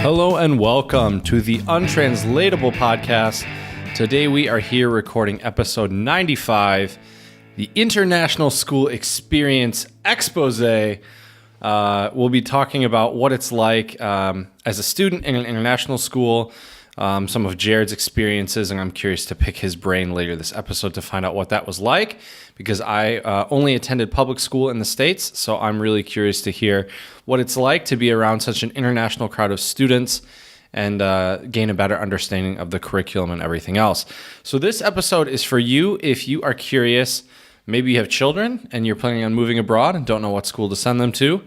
Hello and welcome to the Untranslatable Podcast. Today we are here recording episode 95, the International School Experience Expose. We'll be talking about what it's like as a student in an international school, some of Jared's experiences, and I'm curious to pick his brain later this episode to find out what that was like, because I only attended public school in the States, so I'm really curious to hear what it's like to be around such an international crowd of students and gain a better understanding of the curriculum and everything else. So this episode is for you if you are curious. Maybe you have children and you're planning on moving abroad and don't know what school to send them to.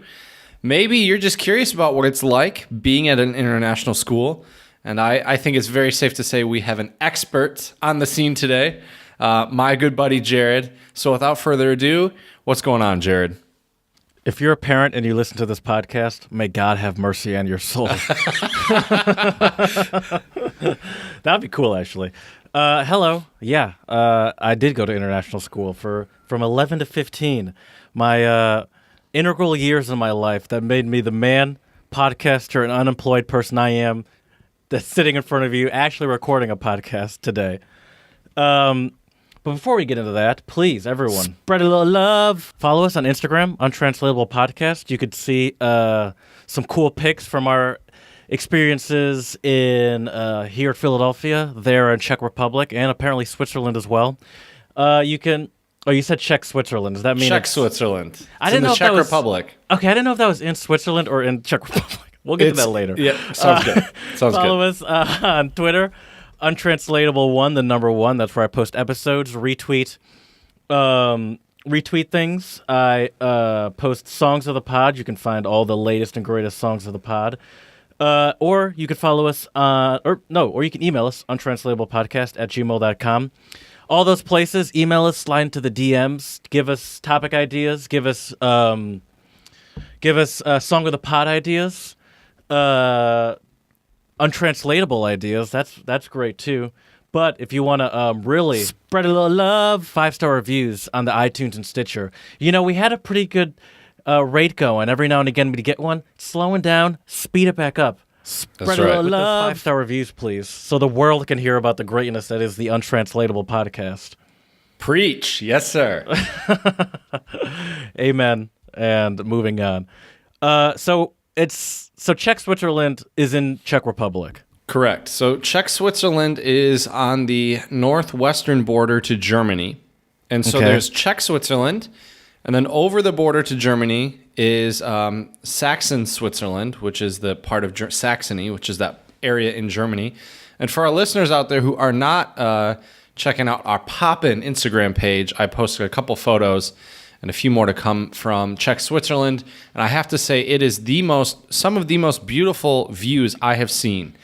Maybe you're just curious about what it's like being at an international school. And I think it's very safe to say we have an expert on the scene today, my good buddy Jared. So without further ado, what's going on, Jared? If you're a parent and you listen to this podcast, may God have mercy on your soul. That'd be cool, actually. Hello. Yeah, I did go to international school from 11 to 15. My integral years in my life that made me the man, podcaster, and unemployed person I am that's sitting in front of you actually recording a podcast today. But before we get into that, please, everyone, spread a little love. Follow us on Instagram, Untranslatable Podcast. You could see some cool pics from our experiences in here at Philadelphia, there in Czech Republic, and apparently Switzerland as well. You can. Oh, you said Czech Switzerland. Does that mean Czech Switzerland? I didn't know if Czech that was Republic. Okay, I didn't know if that was in Switzerland or in Czech Republic. We'll get to that later. Yeah, sounds good. Sounds Follow good. us on Twitter, Untranslatable1, the number 1. That's where I post episodes, retweet things. I post songs of the pod. You can find all the latest and greatest songs of the pod. Or you can follow us or you can email us, untranslatablepodcast@gmail.com. All those places, email us, slide into the DMs, give us topic ideas, give us song of the pod ideas, untranslatable ideas. That's great too. But if you want to really spread a little love, 5-star reviews on the iTunes and Stitcher. You know, we had a pretty good rate going. Every now and again we get one. Slowing down, speed it back up. Spread a little love. 5-star reviews, please, so the world can hear about the greatness that is the Untranslatable Podcast. Preach. Yes, sir. Amen. And moving on. So Czech Switzerland is in Czech Republic. Correct. So Czech Switzerland is on the northwestern border to Germany. And so there's Czech Switzerland, and then over the border to Germany is Saxon Switzerland, which is the part of Saxony, which is that area in Germany. And for our listeners out there who are not checking out our Poppin' Instagram page, I posted a couple photos and a few more to come from Czech Switzerland. And I have to say, it is some of the most beautiful views I have seen.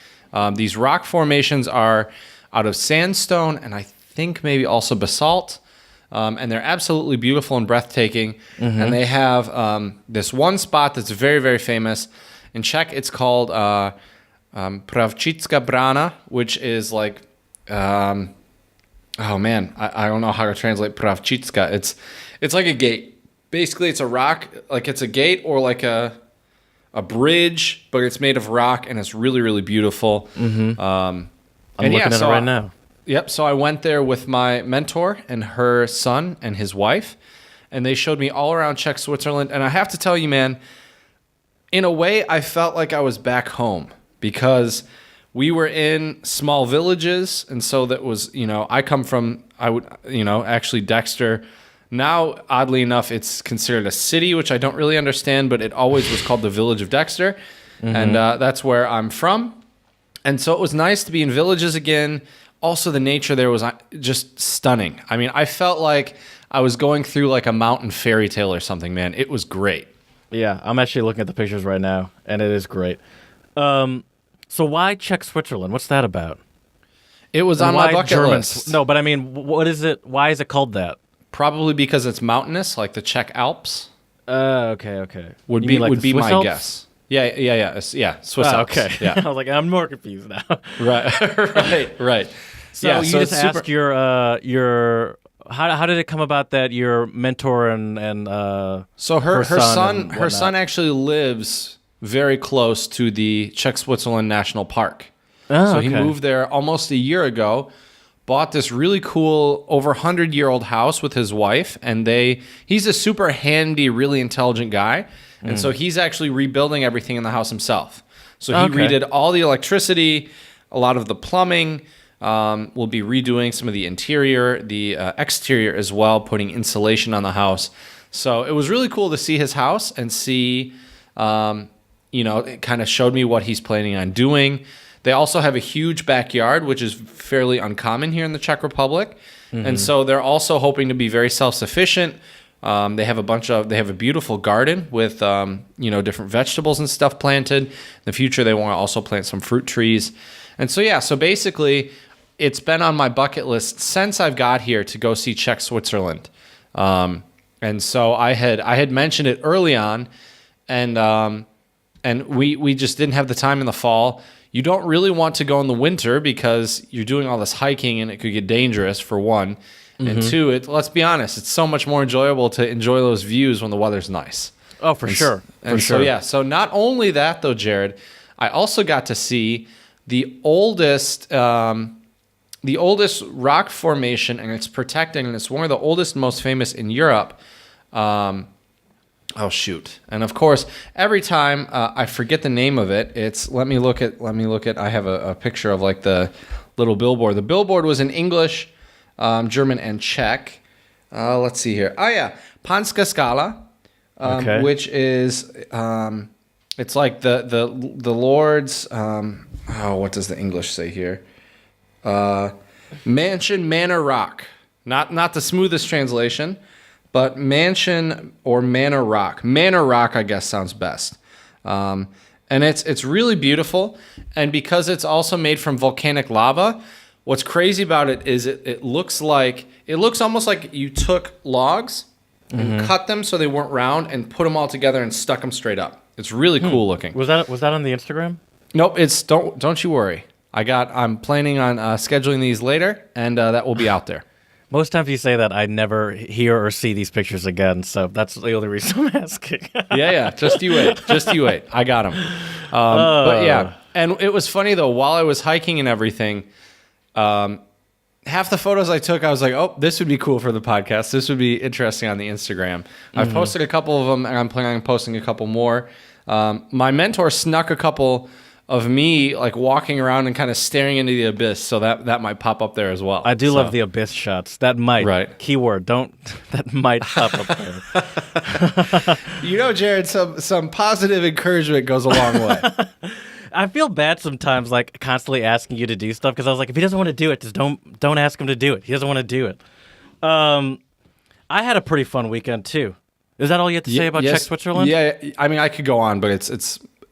These rock formations are out of sandstone and I think maybe also basalt. And they're absolutely beautiful and breathtaking. Mm-hmm. And they have this one spot that's very, very famous. In Czech, it's called Pravčická Brána, which is like, I don't know how to translate Pravčická. It's like a gate. Basically, it's a rock, like it's a gate or like a bridge, but it's made of rock and it's really, really beautiful. Mm-hmm. I'm looking at it right now. Yep. So I went there with my mentor and her son and his wife, and they showed me all around Czech Switzerland. And I have to tell you, man, in a way, I felt like I was back home because we were in small villages. And so that was, I come from, actually Dexter. Now, oddly enough, it's considered a city, which I don't really understand, but it always was called the village of Dexter. Mm-hmm. And that's where I'm from. And so it was nice to be in villages again. Also, the nature there was just stunning. I mean, I felt like I was going through like a mountain fairy tale or something, man. It was great. Yeah, I'm actually looking at the pictures right now, and it is great. So why Czech Switzerland? What's that about? It was on my bucket list. No, but I mean, what is it? Why is it called that? Probably because it's mountainous, like the Czech Alps. Okay. Would be my Alps? Guess. Yeah. Swiss Alps. Okay. Yeah. I was like, I'm more confused now. Right. So you just ask your how did it come about that your mentor and so her son actually lives very close to the Czech Switzerland National Park. Oh, So he moved there almost a year ago, bought this really cool over 100-year-old house with his wife, and he's a super handy, really intelligent guy. And so he's actually rebuilding everything in the house himself. So he redid all the electricity, a lot of the plumbing. We'll be redoing some of the interior, the exterior as well, putting insulation on the house. So it was really cool to see his house and see, it kind of showed me what he's planning on doing. They also have a huge backyard, which is fairly uncommon here in the Czech Republic. And so they're also hoping to be very self-sufficient. They have a beautiful garden with, different vegetables and stuff planted. In the future, they want to also plant some fruit trees. And so basically, it's been on my bucket list since I've got here to go see Czech Switzerland. And so I had mentioned it early on, and we just didn't have the time in the fall. You don't really want to go in the winter because you're doing all this hiking and it could get dangerous, for one. And two, let's be honest, it's so much more enjoyable to enjoy those views when the weather's nice. Oh, for sure. So not only that though, Jared, I also got to see the oldest rock formation, and it's protecting, and it's one of the oldest, most famous in Europe. And of course, every time I forget the name of it, let me look at. I have a picture of like the little billboard. The billboard was in English, German, and Czech. Let's see here. Oh yeah, Panská Skala, which is it's like the Lord's. What does the English say here? Mansion Manor Rock. Not the smoothest translation, but mansion or Manor Rock. Manor Rock, I guess, sounds best. And it's really beautiful. And because it's also made from volcanic lava, what's crazy about it is it looks almost like you took logs and cut them so they weren't round and put them all together and stuck them straight up. It's really cool looking. Was that on the Instagram? Nope. Don't you worry. I'm planning on scheduling these later, and that will be out there. Most times you say that, I never hear or see these pictures again, so that's the only reason I'm asking. Yeah. Just you wait. I got them. But yeah, and it was funny though. While I was hiking and everything, half the photos I took, I was like, "Oh, this would be cool for the podcast. This would be interesting on the Instagram." I've posted a couple of them, and I'm planning on posting a couple more. My mentor snuck a couple of me like walking around and kind of staring into the abyss, so that might pop up there as well. I do love the abyss shots. That might, right? Keyword, that might pop up there. Jared, some positive encouragement goes a long way. I feel bad sometimes, like constantly asking you to do stuff, because I was like, if he doesn't want to do it, just don't ask him to do it. He doesn't want to do it. I had a pretty fun weekend too. Is that all you have to say about Czech Switzerland? Yeah, I mean, I could go on, but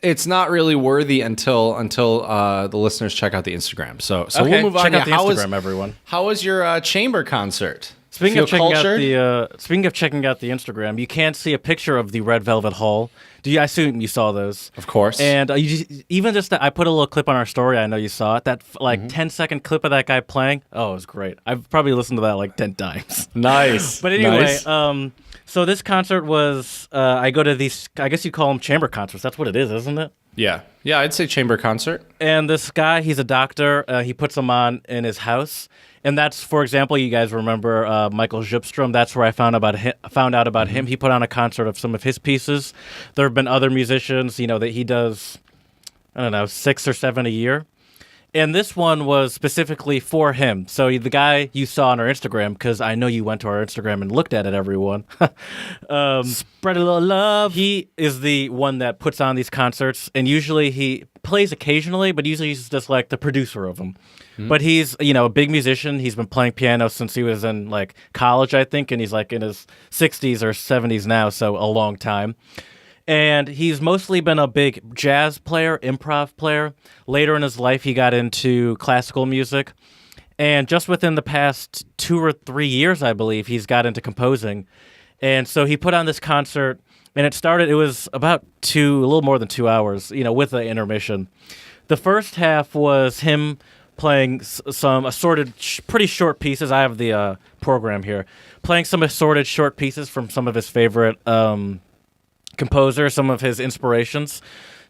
it's not really worthy until the listeners check out the Instagram. So okay, we'll move on. Check out the Instagram, everyone. How was your chamber concert? Speaking of checking out the Instagram, you can see a picture of the Red Velvet Hall. I assume you saw those? Of course. And I put a little clip on our story. I know you saw it. That 10-second clip of that guy playing. Oh, it was great. I've probably listened to that like 10 times. Nice. But anyway, so this concert was. I go to these. I guess you call them chamber concerts. That's what it is, isn't it? Yeah, I'd say chamber concert. And this guy, he's a doctor. He puts them on in his house. And that's, for example, you guys remember Michael Zupstrom. That's where I found out about him. He put on a concert of some of his pieces. There have been other musicians, that he does, 6 or 7 a year. And this one was specifically for him. So the guy you saw on our Instagram, because I know you went to our Instagram and looked at it, everyone. Spread a little love. He is the one that puts on these concerts. And usually he plays occasionally, but usually he's just like the producer of them. But he's, a big musician. He's been playing piano since he was in like college, I think, and he's like in his 60s or 70s now, so a long time. And he's mostly been a big jazz player, improv player. Later in his life, he got into classical music. And just within the past 2 or 3 years, I believe, he's got into composing. And so he put on this concert, and it was about a little more than 2 hours, with the intermission. The first half was him playing some assorted, pretty short pieces. I have the program here. Playing some assorted short pieces from some of his favorite composers, some of his inspirations.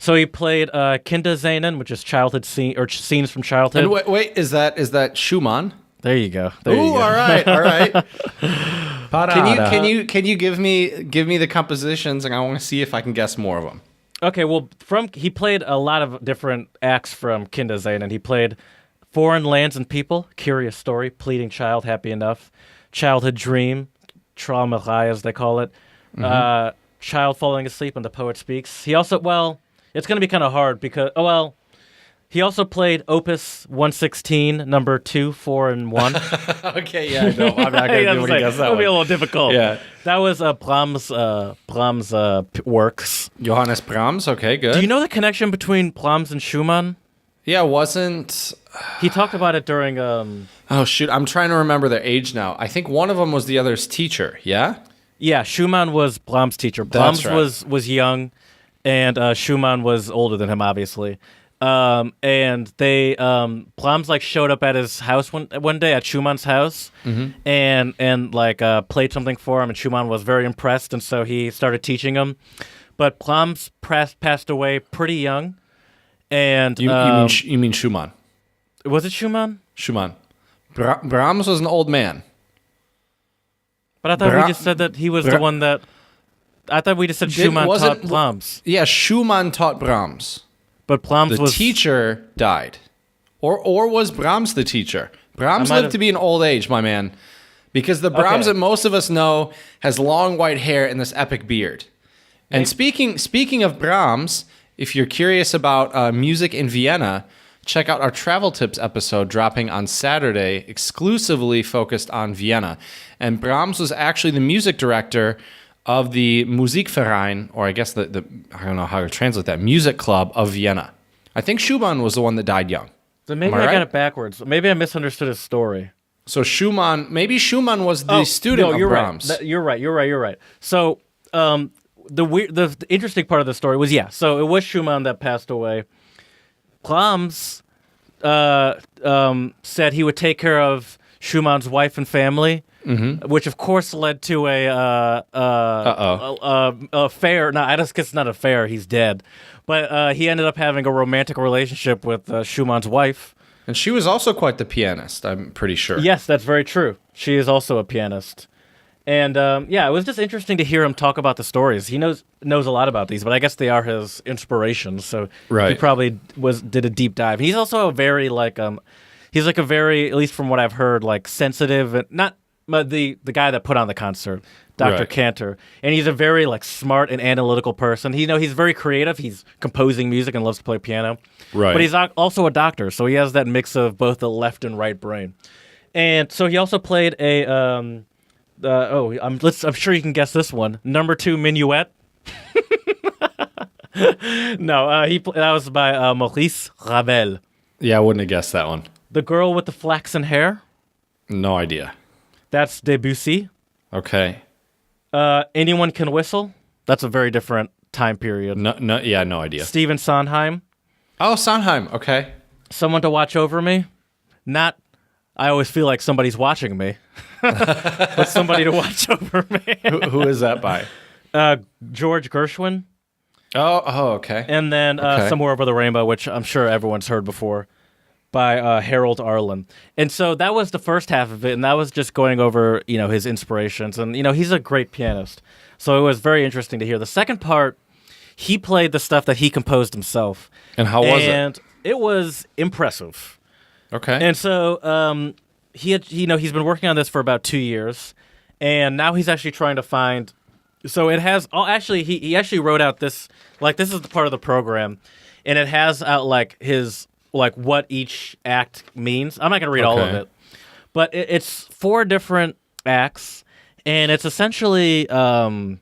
So he played Kinderscenen, which is childhood scene or scenes from childhood. And wait, is that Schumann? There you go. There you go. All right. Can you give me the compositions, and I want to see if I can guess more of them. Okay, well, he played a lot of different acts from Kinderscenen. He played Foreign Lands and People, Curious Story, Pleading Child, Happy Enough, Childhood Dream, Traumerei as they call it, Child Falling Asleep and the Poet Speaks. He also, it's going to be kind of hard because, he also played Opus 116, number 2, 4, and 1. Okay, yeah, no, I'm not going to be able to guess that one. It'll be a little difficult. Yeah. That was Brahms' works. Johannes Brahms, okay, good. Do you know the connection between Brahms and Schumann? Yeah, wasn't... He talked about it during... Oh, shoot, I'm trying to remember their age now. I think one of them was the other's teacher, yeah? Yeah, Schumann was Brahms' teacher. Brahms was young, and Schumann was older than him, obviously. And they Brahms showed up at his house one day at Schumann's house, and played something for him, and Schumann was very impressed, and so he started teaching him. But Brahms passed away pretty young, and you mean Schumann? Was it Schumann? Schumann. Brahms was an old man. But I thought we just said that he was the one that. I thought we just said Schumann taught Brahms. Yeah, Schumann taught Brahms. But Brahms the teacher died. Or was Brahms the teacher? Brahms lived to be an old age, my man. Because the Brahms that most of us know has long white hair and this epic beard. And speaking of Brahms, if you're curious about music in Vienna, check out our travel tips episode dropping on Saturday, exclusively focused on Vienna. And Brahms was actually the music director of the Musikverein, or I guess the I don't know how to translate that, music club of Vienna. I think Schumann was the one that died young. So maybe I got it backwards. Maybe I misunderstood his story. So maybe Schumann was the student of Brahms. Right. You're right. So the interesting part of the story was, so it was Schumann that passed away. Brahms said he would take care of Schumann's wife and family, which of course led to a affair. No, I just guess it's not an affair. He's dead, but he ended up having a romantic relationship with Schumann's wife, and she was also quite the pianist. I'm pretty sure. Yes, that's very true. She is also a pianist, and it was just interesting to hear him talk about the stories. He knows a lot about these, but I guess they are his inspirations. So he probably did a deep dive. He's also a very he's a very, at least from what I've heard, sensitive and not. The guy that put on the concert, Dr. Cantor, and he's a very smart and analytical person. He's very creative. He's composing music and loves to play piano. Right. But he's also a doctor, so he has that mix of both the left and right brain. And so he also played I'm sure you can guess this one. Number 2 Minuet. No, that was by Maurice Ravel. Yeah, I wouldn't have guessed that one. The Girl with the Flaxen Hair. No idea. That's Debussy. Okay. Anyone Can Whistle. That's a very different time period. No idea. Stephen Sondheim. Oh, Sondheim. Okay. Someone to Watch Over Me. Not, I always feel like somebody's watching me, but somebody to watch over me. Who is that by? George Gershwin. Oh, okay. And then Somewhere Over the Rainbow, which I'm sure everyone's heard before, by Harold Arlen. And so that was the first half of it, and that was just going over, his inspirations. And, he's a great pianist. So it was very interesting to hear. The second part, he played the stuff that he composed himself. And how was it? And it was impressive. Okay. And so he's been working on this for about 2 years, and now he's actually trying to find... So it has... he actually wrote out this... this is the part of the program, and it has out, his... what each act means. I'm not going to read all of it. But it's 4 different acts, and it's essentially 3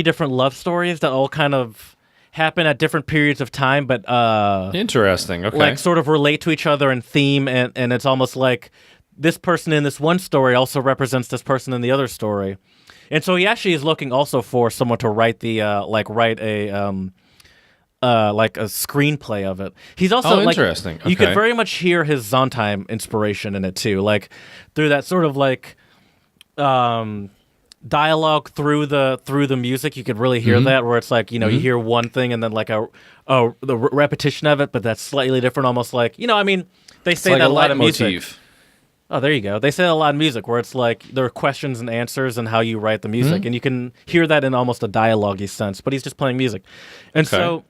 different love stories that all kind of happen at different periods of time, but... Interesting, okay. Sort of relate to each other in theme, and it's almost like this person in this one story also represents this person in the other story. And so he actually is looking also for someone to write the, write a screenplay of it. He's also interesting. Okay. You could very much hear his Sondheim inspiration in it too, through that sort of dialogue through the music. You could really hear that, where it's like, you hear one thing and then like the repetition of it, but that's slightly different, almost like, I mean, they say like that a a lot of music. leitmotif. Oh, there you go. They say that a lot of music, where it's like there are questions and answers and how you write the music, and you can hear that in almost a dialogue-y sense, but he's just playing music. And so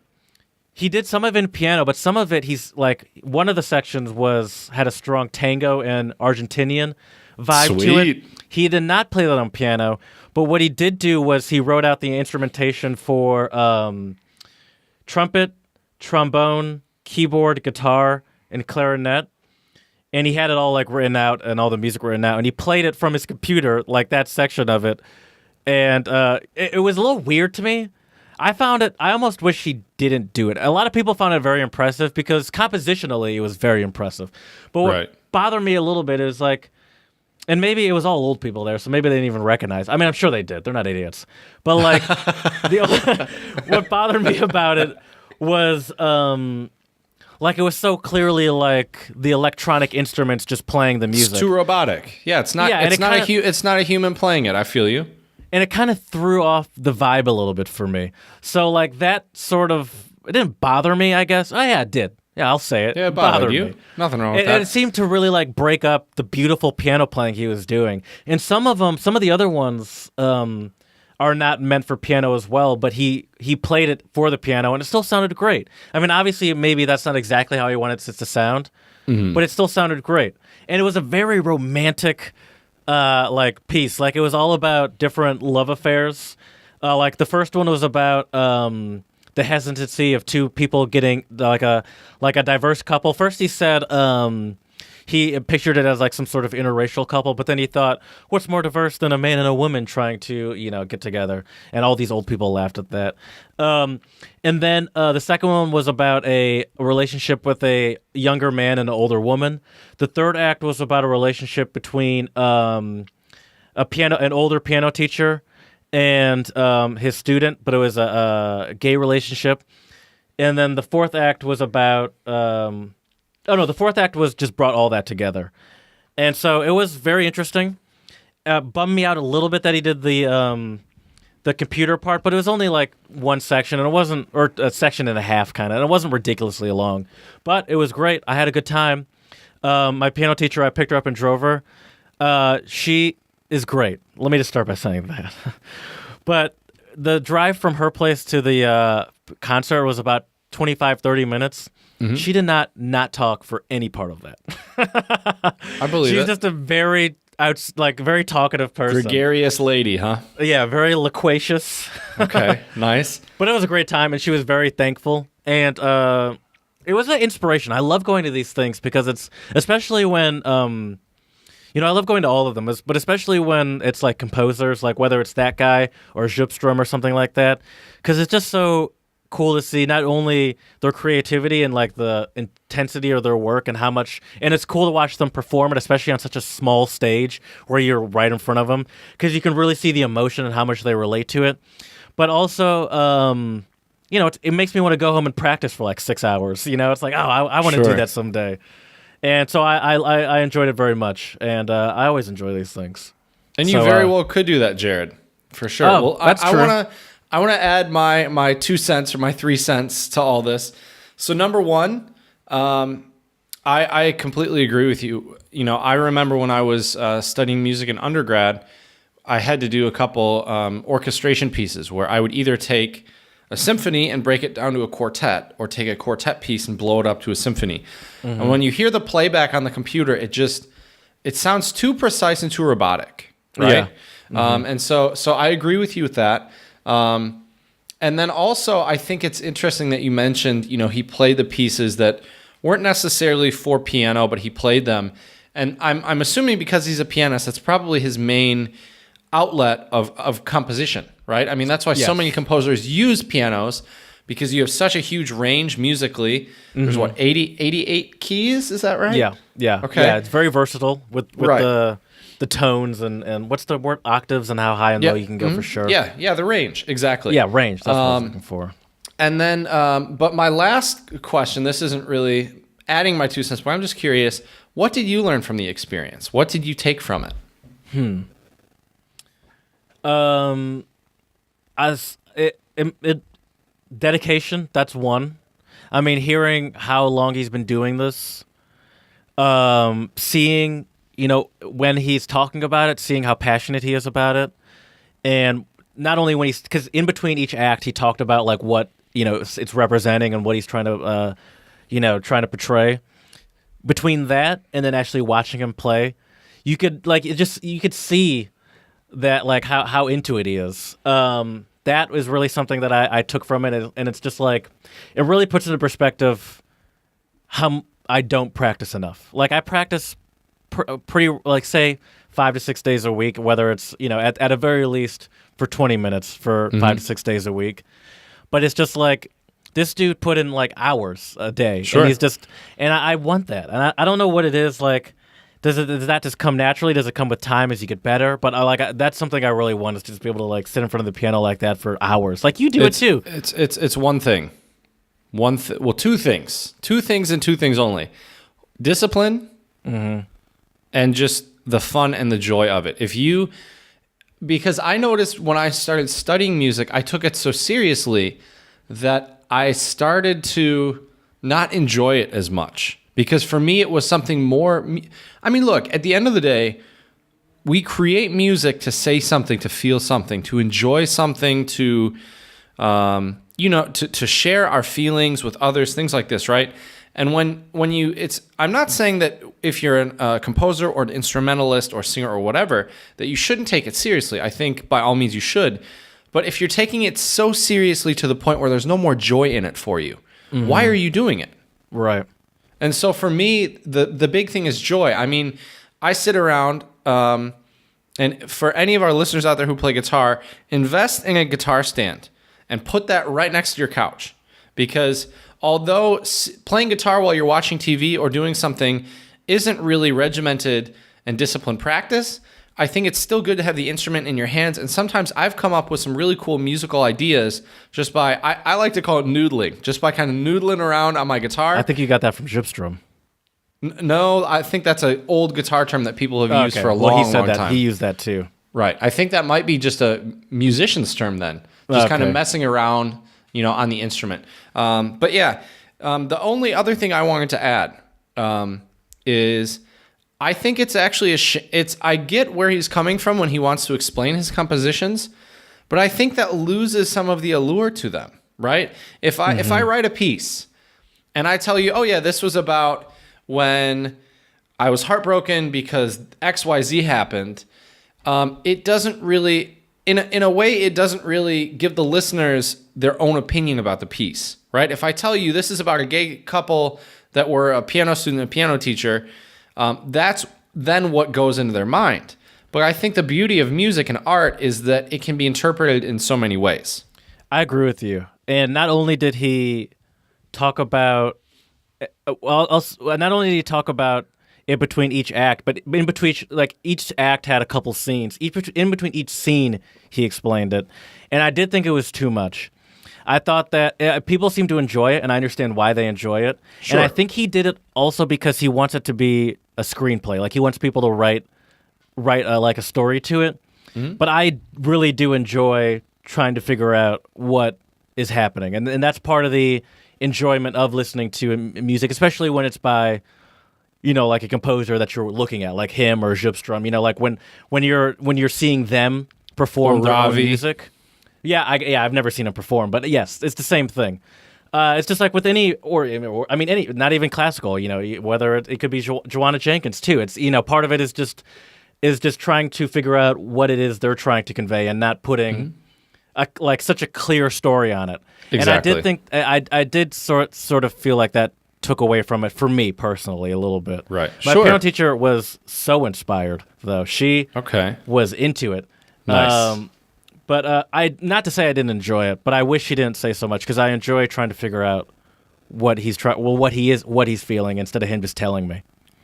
he did some of it in piano, but some of it, he's like, one of the sections had a strong tango and Argentinian vibe to it. He did not play that on piano, but what he did do was he wrote out the instrumentation for trumpet, trombone, keyboard, guitar, and clarinet. And he had it all like written out and all the music written out. And he played it from his computer, like that section of it. And it was a little weird to me. I almost wish he didn't do it. A lot of people found it very impressive because compositionally it was very impressive. But what bothered me a little bit is like, and maybe it was all old people there, so maybe they didn't even recognize. I mean, I'm sure they did. They're not idiots. But like, what bothered me about it was... like, it was so clearly like the electronic instruments just playing the music. It's too robotic. Yeah, it's not. Yeah, it's not a human playing it. I feel you. And it kind of threw off the vibe a little bit for me. So like that sort of, it didn't bother me, I guess. Oh yeah, it did. Yeah, I'll say it. Yeah, it bothered you. Me. Nothing wrong with that. And it seemed to really like break up the beautiful piano playing he was doing. And some of the other ones are not meant for piano as well, but he played it for the piano, and it still sounded great. I mean, obviously, maybe that's not exactly how he wanted it to sound, but it still sounded great. And it was a very romantic like piece. Like, it was all about different love affairs. Like, the first one was about the hesitancy of two people getting like a diverse couple. First, he said he pictured it as like some sort of interracial couple, but then he thought, what's more diverse than a man and a woman trying to, get together? And all these old people laughed at that. And then the second one was about a relationship with a younger man and an older woman. The third act was about a relationship between an older piano teacher and his student, but it was a gay relationship. And then the fourth act was about... the fourth act was just brought all that together. And so it was very interesting. Bummed me out a little bit that he did the computer part, but it was only like one section, and it wasn't, or a section and a half kind of, and it wasn't ridiculously long. But it was great. I had a good time. My piano teacher, I picked her up and drove her. She is great. Let me just start by saying that. But the drive from her place to the concert was about 25, 30 minutes. Mm-hmm. She did not talk for any part of that. I believe She's it. just a very talkative person. Gregarious lady, huh? Yeah, very loquacious. Okay, nice. But it was a great time, and she was very thankful. And it was an inspiration. I love going to these things because it's, especially when, I love going to all of them, but especially when it's like composers, like whether it's that guy or Zupstrom or something like that, because it's just so cool to see not only their creativity and like the intensity of their work and how much, and it's cool to watch them perform it, especially on such a small stage where you're right in front of them, because you can really see the emotion and how much they relate to it. But also, it makes me want to go home and practice for like 6 hours. It's like, I want to do that someday. And so I enjoyed it very much, and I always enjoy these things. And you very well could do that, Jared, for sure. Oh, that's true. I want to add my 2 cents or my 3 cents to all this. So number one, I completely agree with you. I remember when I was studying music in undergrad, I had to do a couple orchestration pieces where I would either take a symphony and break it down to a quartet, or take a quartet piece and blow it up to a symphony. Mm-hmm. And when you hear the playback on the computer, it sounds too precise and too robotic, right? Yeah. Mm-hmm. And so I agree with you with that. And then also, I think it's interesting that you mentioned, he played the pieces that weren't necessarily for piano, but he played them. And I'm assuming because he's a pianist, that's probably his main outlet of composition, right? I mean, that's why so many composers use pianos, because you have such a huge range musically. Mm-hmm. There's 88 keys, is that right? Yeah. Okay. Yeah, it's very versatile with the tones and what's the word, octaves, and how high and low you can go for sure. Yeah, the range, exactly. Yeah, range, that's what I was looking for. And then, but my last question, this isn't really adding my 2 cents, but I'm just curious, what did you learn from the experience? What did you take from it? As it dedication, that's one. I mean, hearing how long he's been doing this, seeing, when he's talking about it, seeing how passionate he is about it, and not only when because in between each act, he talked about like what, it's representing and what he's trying to, trying to portray. Between that and then actually watching him play, you could you could see that like how into it he is. That was really something that I took from it, and it's just like it really puts into perspective how I don't practice enough. Like I practice pretty like say 5 to 6 days a week, whether it's at a very least for 20 minutes for 5 to 6 days a week. But it's just like this dude put in like hours a day. Sure. And he's just, and I want that. And I don't know what it is. Like, does that just come naturally? Does it come with time as you get better? But that's something I really want is to just be able to like sit in front of the piano like that for hours. Like you do it too. It's one thing. Two things. Two things and two things only. Discipline and just the fun and the joy of it. Because I noticed when I started studying music, I took it so seriously that I started to not enjoy it as much. Because for me, it was something more... I mean, look, at the end of the day, we create music to say something, to feel something, to enjoy something, to share our feelings with others, things like this, right? And I'm not saying that if you're a composer or an instrumentalist or singer or whatever, that you shouldn't take it seriously. I think by all means you should. But if you're taking it so seriously to the point where there's no more joy in it for you, why are you doing it? Right. And so for me, the big thing is joy. I mean, I sit around, and for any of our listeners out there who play guitar, invest in a guitar stand and put that right next to your couch. Because although playing guitar while you're watching TV or doing something isn't really regimented and disciplined practice, I think it's still good to have the instrument in your hands. And sometimes I've come up with some really cool musical ideas just by, I like to call it noodling, just by kind of noodling around on my guitar. I think you got that from Gypstrom. No, I think that's an old guitar term that people have used for a long time. He used that too. Right. I think that might be just a musician's term then. Just kind of messing around, on the instrument. But yeah, the only other thing I wanted to add is I think it's actually I get where he's coming from when he wants to explain his compositions, but I think that loses some of the allure to them, right? If I write a piece and I tell you, oh yeah, this was about when I was heartbroken because XYZ happened, it doesn't really, in a way, it doesn't really give the listeners their own opinion about the piece, right? If I tell you this is about a gay couple that were a piano student and a piano teacher, that's then what goes into their mind. But I think the beauty of music and art is that it can be interpreted in so many ways. I agree with you. And not only did he talk about, not only did he talk about it between each act, but in between, like each act had a couple scenes. In between each scene, he explained it, and I did think it was too much. I thought that people seem to enjoy it, and I understand why they enjoy it. Sure. And I think he did it also because he wants it to be a screenplay. Like he wants people to write like a story to it. Mm-hmm. But I really do enjoy trying to figure out what is happening, and that's part of the enjoyment of listening to music, especially when it's by, like a composer that you're looking at, like him or Gypstrom. Like when you're seeing them perform their own music. Yeah, I've never seen him perform, but yes, it's the same thing. It's just like with any, not even classical. Whether it could be Joanna Jenkins too. It's part of it is just trying to figure out what it is they're trying to convey and not putting such a clear story on it. Exactly. And I did think I did sort of feel like that took away from it for me personally a little bit. Right. My piano teacher was so inspired though. She was into it. Nice. But not to say I didn't enjoy it, but I wish he didn't say so much because I enjoy trying to figure out what he's feeling instead of him just telling me.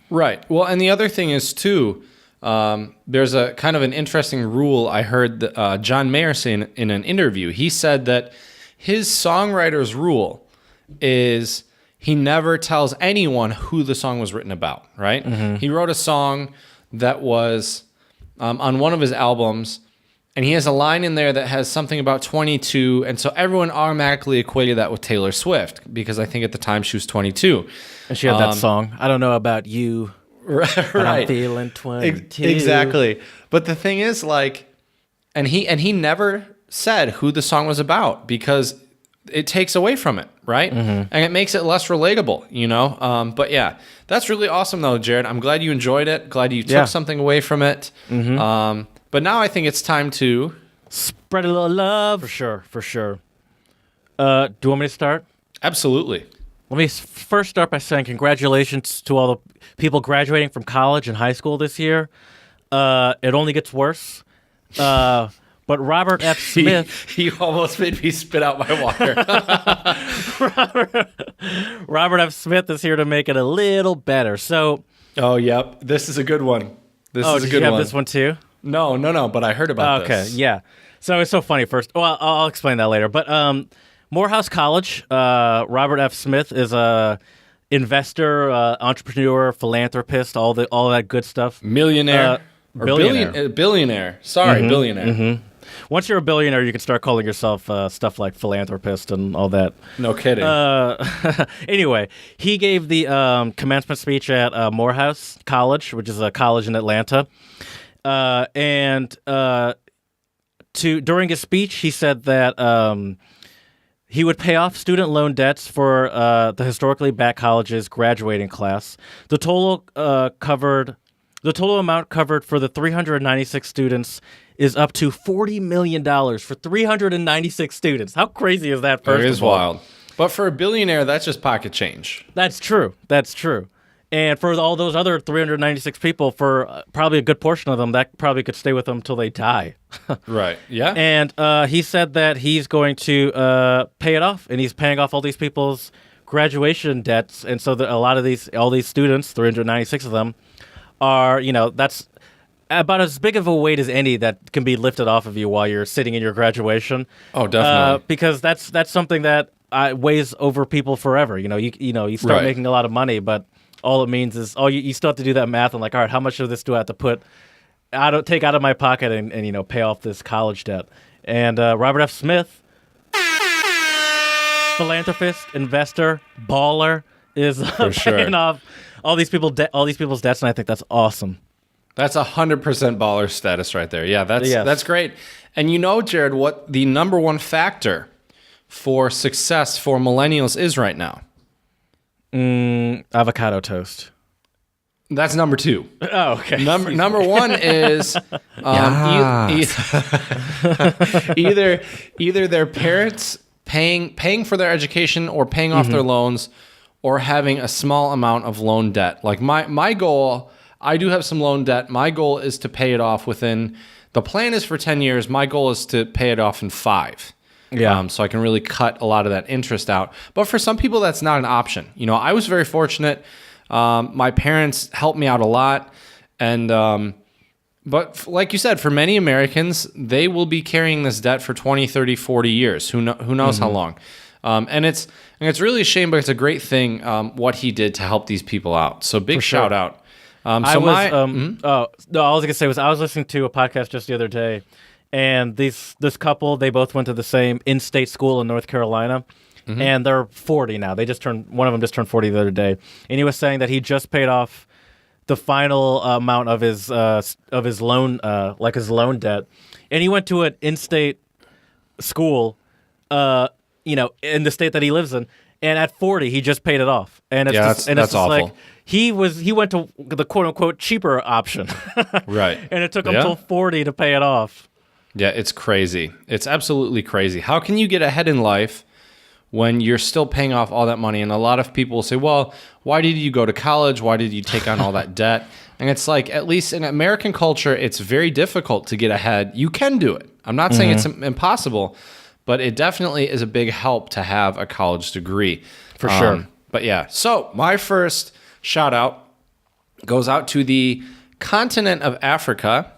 Right. Well, and the other thing is too, there's a kind of an interesting rule I heard that, John Mayer say in an interview. He said that his songwriter's rule is he never tells anyone who the song was written about. Right. Mm-hmm. He wrote a song that was on one of his albums And he has a line in there that has something about 22, and so everyone automatically equated that with Taylor Swift, because I think at the time she was 22. And she had that song, I don't know about you, right. but I'm feeling 22. Exactly. But the thing is, like, and he never said who the song was about, because it takes away from it, right? And it makes it less relatable, you know? But yeah, that's really awesome though, Jared. I'm glad you enjoyed it. Glad you took something away from it. But now I think it's time to spread a little love. For sure. Do you want me to start? Absolutely. Let me first start by saying congratulations to all the people graduating from college and high school this year. It only gets worse. But Robert F. Smith... He almost made me spit out my water. Robert F. Smith is here to make it a little better. So... Oh, yep. This is a good one. This is a good did you have one. this one too? No, but I heard about this. Okay, yeah. So it's so funny first. Well, I'll explain that later. But Morehouse College, Robert F. Smith is a investor, entrepreneur, philanthropist, all that good stuff. Millionaire. Billionaire. Sorry, billionaire. Once you're a billionaire, you can start calling yourself stuff like philanthropist and all that. No kidding. Anyway, he gave the commencement speech at Morehouse College, which is a college in Atlanta. During his speech, he said that he would pay off student loan debts for the historically black college's graduating class. The total amount covered for the 396 students is up to $40 million for 396 students. How crazy is that? It is wild. But for a billionaire, that's just pocket change. That's true. And for all those other 396 people, for probably a good portion of them, that probably could stay with them until they die. Right. Yeah. And he said that he's going to pay it off, and he's paying off all these people's graduation debts. And so that all these students, 396 of them, are, that's about as big of a weight as any that can be lifted off of you while you're sitting in your graduation. Oh, definitely. Because that's something that weighs over people forever. You start making a lot of money, but all it means is, you still have to do that math and like, all right, how much of this do I have to take out of my pocket and pay off this college debt? And Robert F. Smith, philanthropist, investor, baller, is paying off all these people's debts, and I think that's awesome. That's 100% baller status right there. Yeah, that's great. And Jared, what the number one factor for success for millennials is right now? Avocado toast. That's number two. Oh, okay. Number one is either their parents paying for their education or paying off their loans, or having a small amount of loan debt. Like my goal, I do have some loan debt. My goal is to pay it off the plan is for 10 years. My goal is to pay it off in 5. Yeah. So I can really cut a lot of that interest out. But for some people, that's not an option. I was very fortunate. My parents helped me out a lot. And but like you said, for many Americans, they will be carrying this debt for 20, 30, 40 years. Who knows how long? And it's really a shame, but it's a great thing what he did to help these people out. So big shout out. I was listening to a podcast just the other day, and this couple, they both went to the same in-state school in North Carolina, and they're 40 now. One of them just turned 40 the other day, and he was saying that he just paid off the final amount of his loan, like his loan debt, and he went to an in-state school, in the state that he lives in, and at 40 he just paid it off, and it's that's awful. Like, he went to the quote unquote cheaper option, right? And it took him till 40 to pay it off. Yeah, it's crazy. It's absolutely crazy. How can you get ahead in life when you're still paying off all that money? And a lot of people will say, well, why did you go to college? Why did you take on all that debt? And it's like, at least in American culture, it's very difficult to get ahead. You can do it. I'm not saying it's impossible, but it definitely is a big help to have a college degree. For sure. But yeah, so my first shout out goes out to the continent of Africa.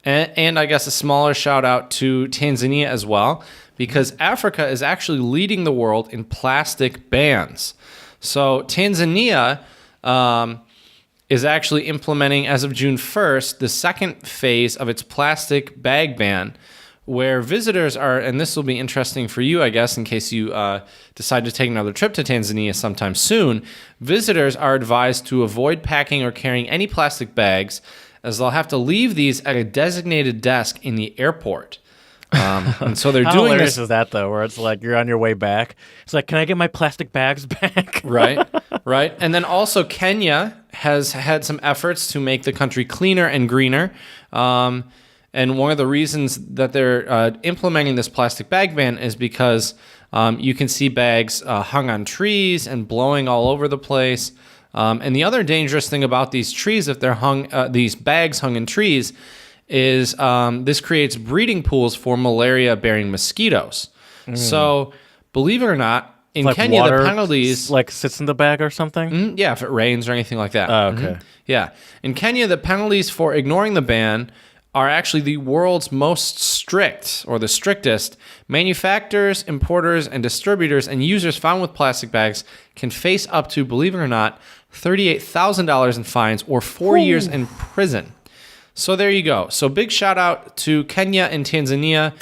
And I guess a smaller shout out to Tanzania as well, because Africa is actually leading the world in plastic bans. So Tanzania is actually implementing, as of June 1st, the second phase of its plastic bag ban, where visitors are, and this will be interesting for you, I guess, in case you decide to take another trip to Tanzania sometime soon, visitors are advised to avoid packing or carrying any plastic bags, as they'll have to leave these at a designated desk in the airport. And so they're How doing hilarious this. is that, though, where it's like you're on your way back. It's like, can I get my plastic bags back? Right. And then also Kenya has had some efforts to make the country cleaner and greener. And one of the reasons that they're implementing this plastic bag ban is because you can see bags hung on trees and blowing all over the place. And the other dangerous thing about these trees, if they're these bags hung in trees, is this creates breeding pools for malaria-bearing mosquitoes. So, believe it or not, in Like Kenya, water, the penalties... like sits in the bag or something? Yeah, if it rains or anything like that. Oh, okay. Yeah. In Kenya, the penalties for ignoring the ban are actually the world's most strict, or the strictest. Manufacturers, importers, and distributors and users found with plastic bags can face up to, believe it or not, $38,000 in fines or 4 years in prison. So there you go. So big shout out to Kenya and Tanzania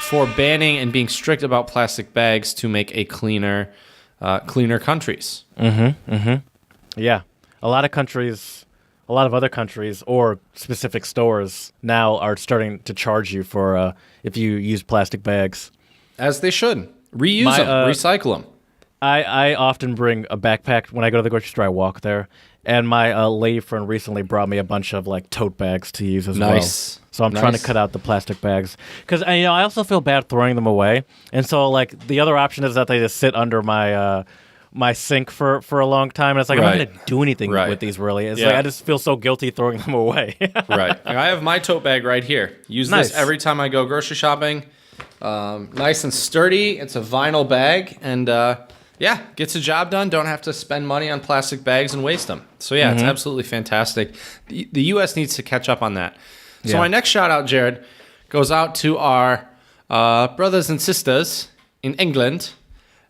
for banning and being strict about plastic bags to make a cleaner countries. Yeah. A lot of other countries or specific stores now are starting to charge you for if you use plastic bags. As they should. Reuse them, recycle them. I often bring a backpack when I go to the grocery store. I walk there, and my lady friend recently brought me a bunch of like tote bags to use as well. So I'm trying to cut out the plastic bags because I also feel bad throwing them away, and so like the other option is that they just sit under my my sink for a long time, and it's like I'm not gonna do anything with these really. It's like I just feel so guilty throwing them away. Right. I have my tote bag right here. Use this every time I go grocery shopping. Nice and sturdy. It's a vinyl bag, and gets the job done. Don't have to spend money on plastic bags and waste them. So it's absolutely fantastic. The U.S. needs to catch up on that. So my next shout out, Jared, goes out to our brothers and sisters in England.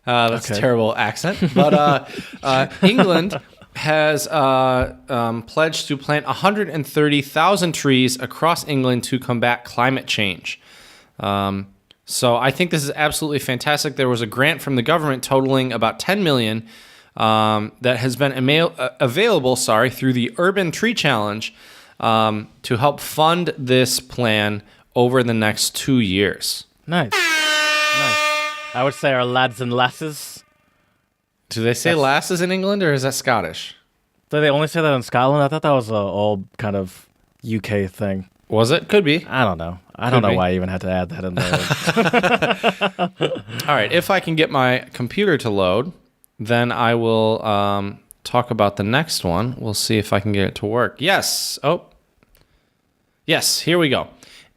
That's a terrible accent, but England has pledged to plant 130,000 trees across England to combat climate change. So I think this is absolutely fantastic. There was a grant from the government totaling about $10 million that has been available through the Urban Tree Challenge to help fund this plan over the next 2 years. Nice. I would say our lads and lasses. Do they say lasses in England, or is that Scottish? Do they only say that in Scotland? I thought that was an old kind of UK thing. Was it? Could be. I don't know. I don't know why I even had to add that in there. All right. If I can get my computer to load, then I will talk about the next one. We'll see if I can get it to work. Yes. Oh. Yes. Here we go.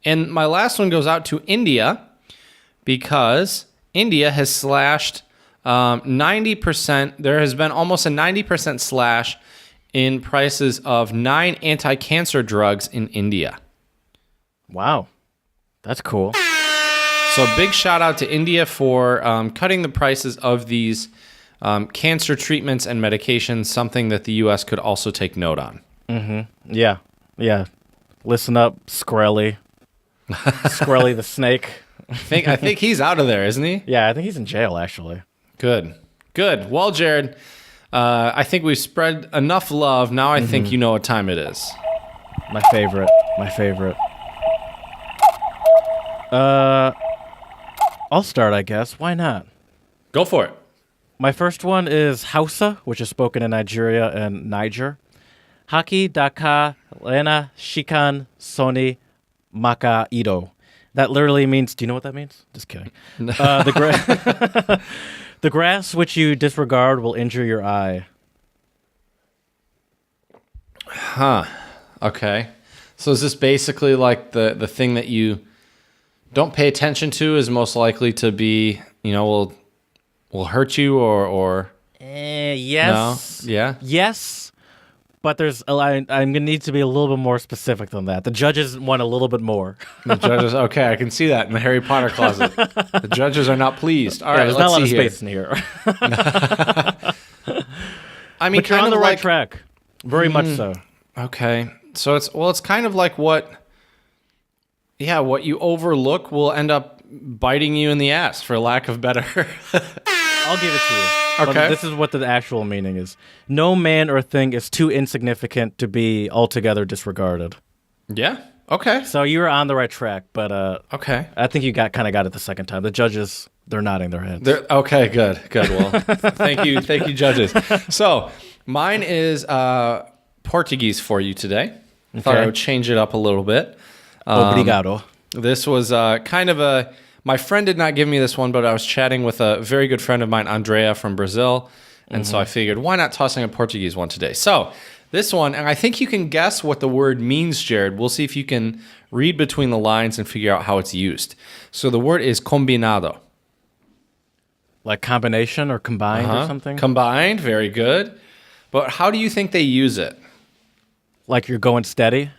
And my last one goes out to India because India has slashed 90%. There has been almost a 90% slash in prices of 9 anti-cancer drugs in India. Wow. That's cool. So big shout out to India for cutting the prices of these cancer treatments and medications, something that the U.S. could also take note on. Mm-hmm. Yeah. Listen up, Skrelly. Skrelly the snake. I think he's out of there, isn't he? Yeah, I think he's in jail, actually. Good. Well, Jared, I think we've spread enough love. Now I think you know what time it is. My favorite. I'll start, I guess. Why not? Go for it. My first one is Hausa, which is spoken in Nigeria and Niger. Haki daka lena shikan soni maka ido. That literally means, do you know what that means? Just kidding. The grass which you disregard will injure your eye. Huh. Okay. So is this basically like the thing that you don't pay attention to is most likely to be, will hurt you or yes. No? Yeah? Yes. But I'm going to need to be a little bit more specific than that. The judges want a little bit more. The judges, okay, I can see that in the Harry Potter closet. The judges are not pleased. All right, there's not a lot of space in here. I mean, but you're on the right track. Very much so. Okay. So it's kind of like what you overlook will end up biting you in the ass, for lack of better. I'll give it to you. Okay. But this is what the actual meaning is. No man or thing is too insignificant to be altogether disregarded. Yeah. Okay. So you were on the right track, but Okay. I think you got it the second time. The judges, they're nodding their heads. Okay, good. Well, thank you, judges. So mine is Portuguese for you today. I thought I would change it up a little bit. Obrigado. This was kind of my friend did not give me this one, but I was chatting with a very good friend of mine, Andrea from Brazil. And so I figured, why not tossing a Portuguese one today? So this one, and I think you can guess what the word means, Jared. We'll see if you can read between the lines and figure out how it's used. So the word is combinado. Like combination or combined or something? Combined, very good. But how do you think they use it? Like you're going steady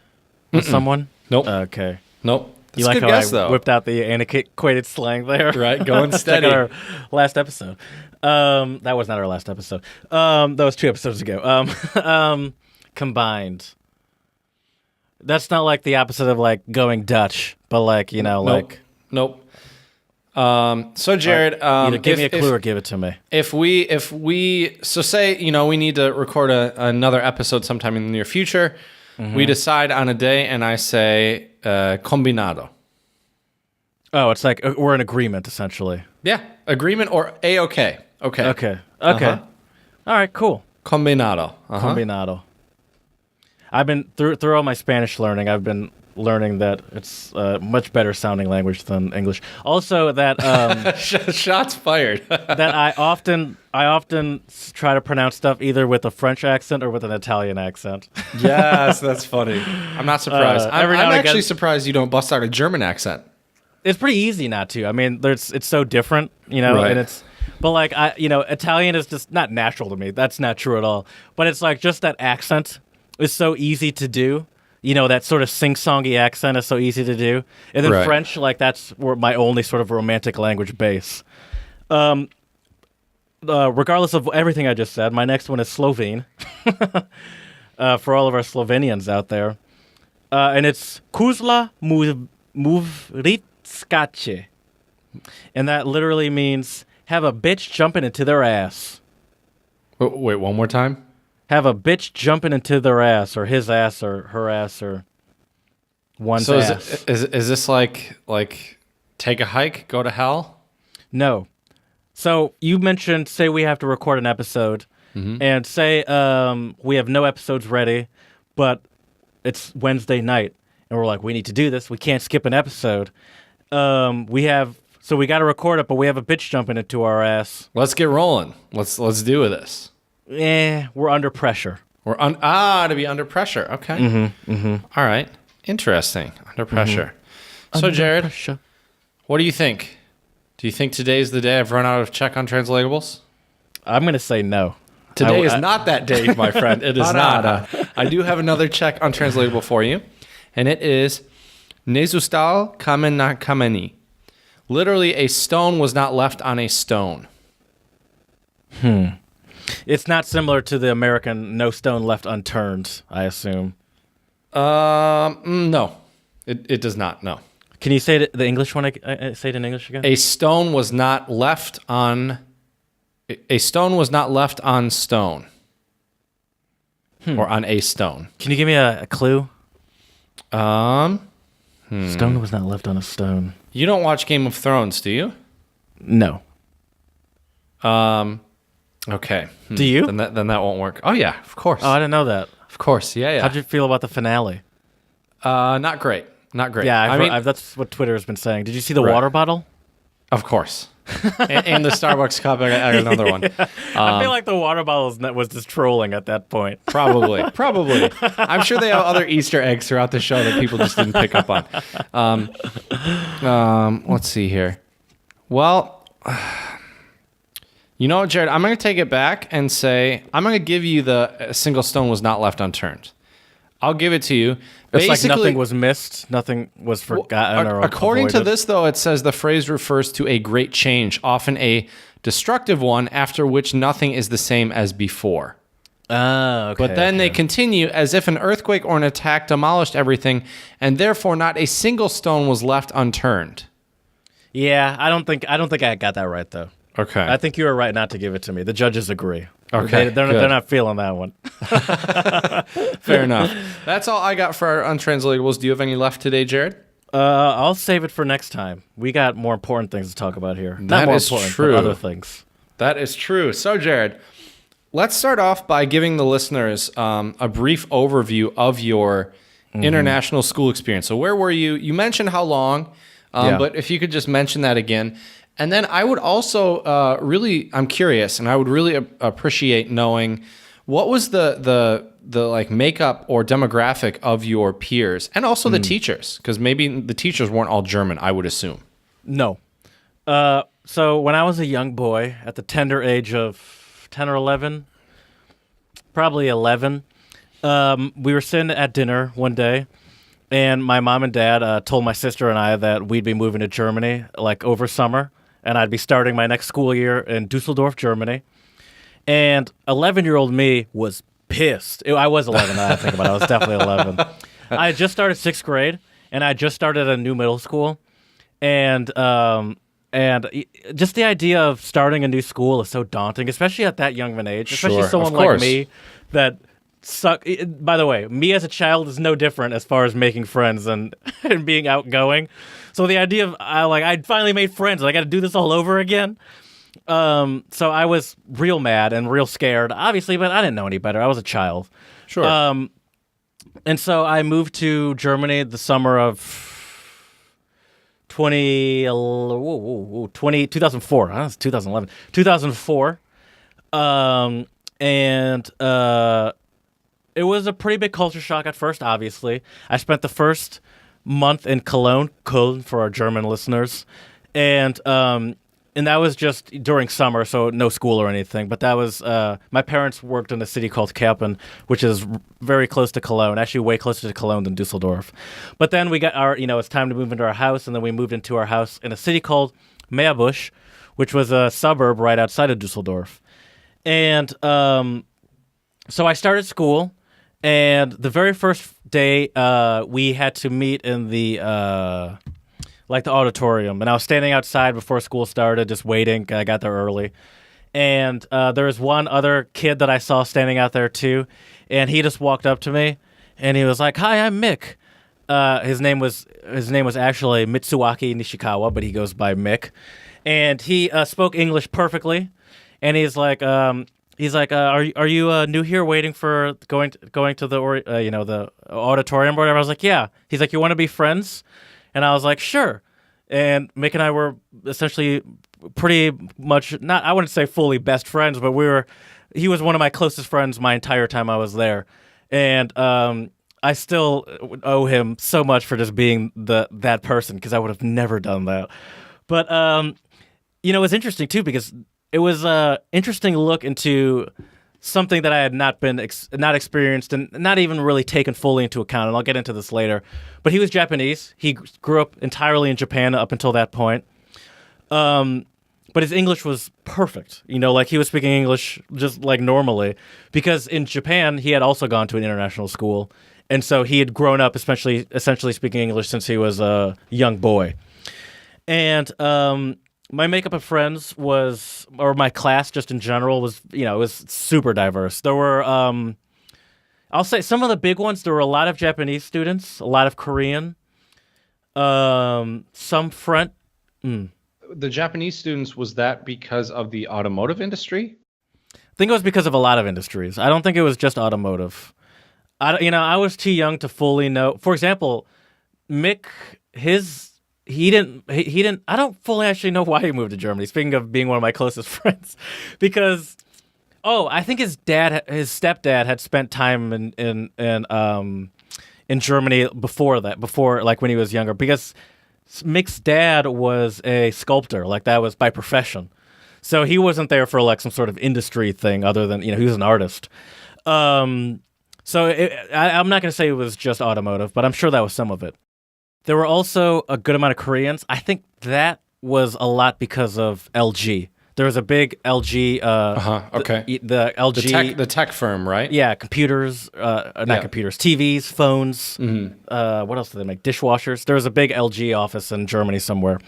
with someone? Nope. Okay. Nope. That's You like a good how guess, I though. whipped out the antiquated slang there? Right, going Like steady. our last episode. That was not our last episode. That was 2 episodes ago. Combined. That's not like the opposite of like going Dutch, but like, Nope. So Jared, either give me a clue or give it to me. If we so say, we need to record another episode sometime in the near future. We decide on a day and I say combinado. Oh, it's like we're in agreement essentially. Yeah, agreement or A-okay. Okay. All right, cool. Combinado. Combinado. I've been through all my Spanish learning. I've been learning that it's a much better sounding language than English. Also, that Shots fired. that I often try to pronounce stuff either with a French accent or with an Italian accent. Yes, that's funny. I'm not surprised. I'm actually surprised you don't bust out a German accent. It's pretty easy not to. I mean, it's so different, Right. and it's. But like Italian is just not natural to me. That's not true at all. But it's like just that accent is so easy to do. That sort of sing-songy accent is so easy to do. And then Right. French, like that's where my only sort of romantic language base. Regardless of everything I just said, my next one is Slovene. For all of our Slovenians out there. And it's Kuzla Muvritskache. And that literally means have a bitch jumping into their ass. Wait, one more time? Have a bitch jumping into their ass, or his ass, or her ass, or one's ass. Is this like take a hike, go to hell? No. So you mentioned, say we have to record an episode, and say we have no episodes ready, but it's Wednesday night, and we're like, we need to do this. We can't skip an episode. So we got to record it, but we have a bitch jumping into our ass. Let's get rolling. Let's do this. We're under pressure. To be under pressure. Okay. All right. Interesting. Under pressure. So, Jared, Pressure. what do you think? Do you think today's the day I've run out of Czech untranslatable? I'm going to say no. Today is not that day, my friend. It is not. I do have another Czech untranslatable for you, and it is nezůstal kamen na kameni. Literally, a stone was not left on a stone. It's not similar to the American no stone left unturned, I assume. No. It does not, no. Can you say the English one? Say it in English again? A stone was not left on... A stone was not left on stone. Or on a stone. Can you give me a clue? Stone Stone was not left on a stone. You don't watch Game of Thrones, do you? No. Okay. Do you? Then that won't work. Oh, yeah, of course. Oh, I didn't know that. Of course, yeah. How'd you feel about the finale? Not great. Not great. Yeah, I mean, that's what Twitter has been saying. Did you see the Right. water bottle? Of course. and the Starbucks cup, I got another one. I feel like the water bottle was just trolling at that point. Probably. I'm sure they have other Easter eggs throughout the show that people just didn't pick up on. Let's see here. Well, you know what, Jared? I'm going to take it back and say I'm going to give you a single stone was not left unturned. I'll give it to you. It's like nothing was missed, nothing was forgotten or according to avoided. this, though, it says the phrase refers to a great change, often a destructive one, after which nothing is the same as before. Okay. But then they continue as if an earthquake or an attack demolished everything, and therefore not a single stone was left unturned. Yeah, I don't think I got that right though. Okay. I think you were right not to give it to me. The judges agree. Okay, they're not feeling that one. Fair enough. That's all I got for our untranslatables. Do you have any left today, Jared? I'll save it for next time. We got more important things to talk about here. Not That more is important, true. but other things. That is true. So, Jared, let's start off by giving the listeners a brief overview of your international school experience. So where were you? You mentioned how long, but if you could just mention that again. And then I would also I'm curious, and I would really appreciate knowing what was the like makeup or demographic of your peers, and also the teachers, because maybe the teachers weren't all German, I would assume. No. So when I was a young boy, at the tender age of 10 or 11, probably 11, we were sitting at dinner one day, and my mom and dad told my sister and I that we'd be moving to Germany like over summer, and I'd be starting my next school year in Dusseldorf, Germany. And 11-year-old me was pissed. I was 11 now I think about it. I was definitely 11. I had just started 6th grade, and I just started a new middle school. And just the idea of starting a new school is so daunting, especially at that young of an age, especially Sure, someone of like course. me that suck. By the way, me as a child is no different as far as making friends and being outgoing. So the idea of I'd finally made friends and I got to do this all over again. So I was real mad and real scared, obviously, but I didn't know any better. I was a child. Sure. And so I moved to Germany the summer of 2004. That's 2011. 2004. It was a pretty big culture shock at first, obviously. I spent the first month in Cologne for our German listeners. And that was just during summer, so no school or anything. But that was my parents worked in a city called Kerpen, which is very close to Cologne, actually way closer to Cologne than Dusseldorf. But then we got it's time to move into our house, and then we moved into our house in a city called Meerbusch, which was a suburb right outside of Dusseldorf. And so I started school, and the very first day we had to meet in the auditorium, and I was standing outside before school started, just waiting. I got there early, and there was one other kid that I saw standing out there too, and he just walked up to me, and he was like, "Hi, I'm Mick." His name was actually Mitsuaki Nishikawa, but he goes by Mick, and he spoke English perfectly, and he's like, "Are you new here, waiting for going to the the auditorium or whatever?" I was like, "Yeah." He's like, "You want to be friends?" And I was like, "Sure." And Mick and I were essentially pretty much, not, I wouldn't say fully best friends, but he was one of my closest friends my entire time I was there. And I still owe him so much for just being that person, because I would have never done that. But, it was interesting too, because it was an interesting look into something that I had not experienced and not even really taken fully into account, and I'll get into this later. But he was Japanese. He grew up entirely in Japan up until that point. But his English was perfect. He was speaking English just like normally, because in Japan he had also gone to an international school, and so he had grown up essentially speaking English since he was a young boy. And my makeup of friends or my class just in general was, it was super diverse. There were, I'll say some of the big ones, there were a lot of Japanese students, a lot of Korean, some French. The Japanese students, was that because of the automotive industry? I think it was because of a lot of industries. I don't think it was just automotive. I was too young to fully know. For example, Mick, he didn't, I don't fully actually know why he moved to Germany, speaking of being one of my closest friends, because, I think his stepdad had spent time in Germany before when he was younger, because Mick's dad was a sculptor, that was by profession. So he wasn't there for some sort of industry thing other than, he was an artist. I'm not going to say it was just automotive, but I'm sure that was some of it. There were also a good amount of Koreans. I think that was a lot because of LG. There was a big LG. Okay. The LG. The tech firm, right? Yeah, computers. Not computers. TVs, phones. What else do they make? Dishwashers. There was a big LG office in Germany somewhere,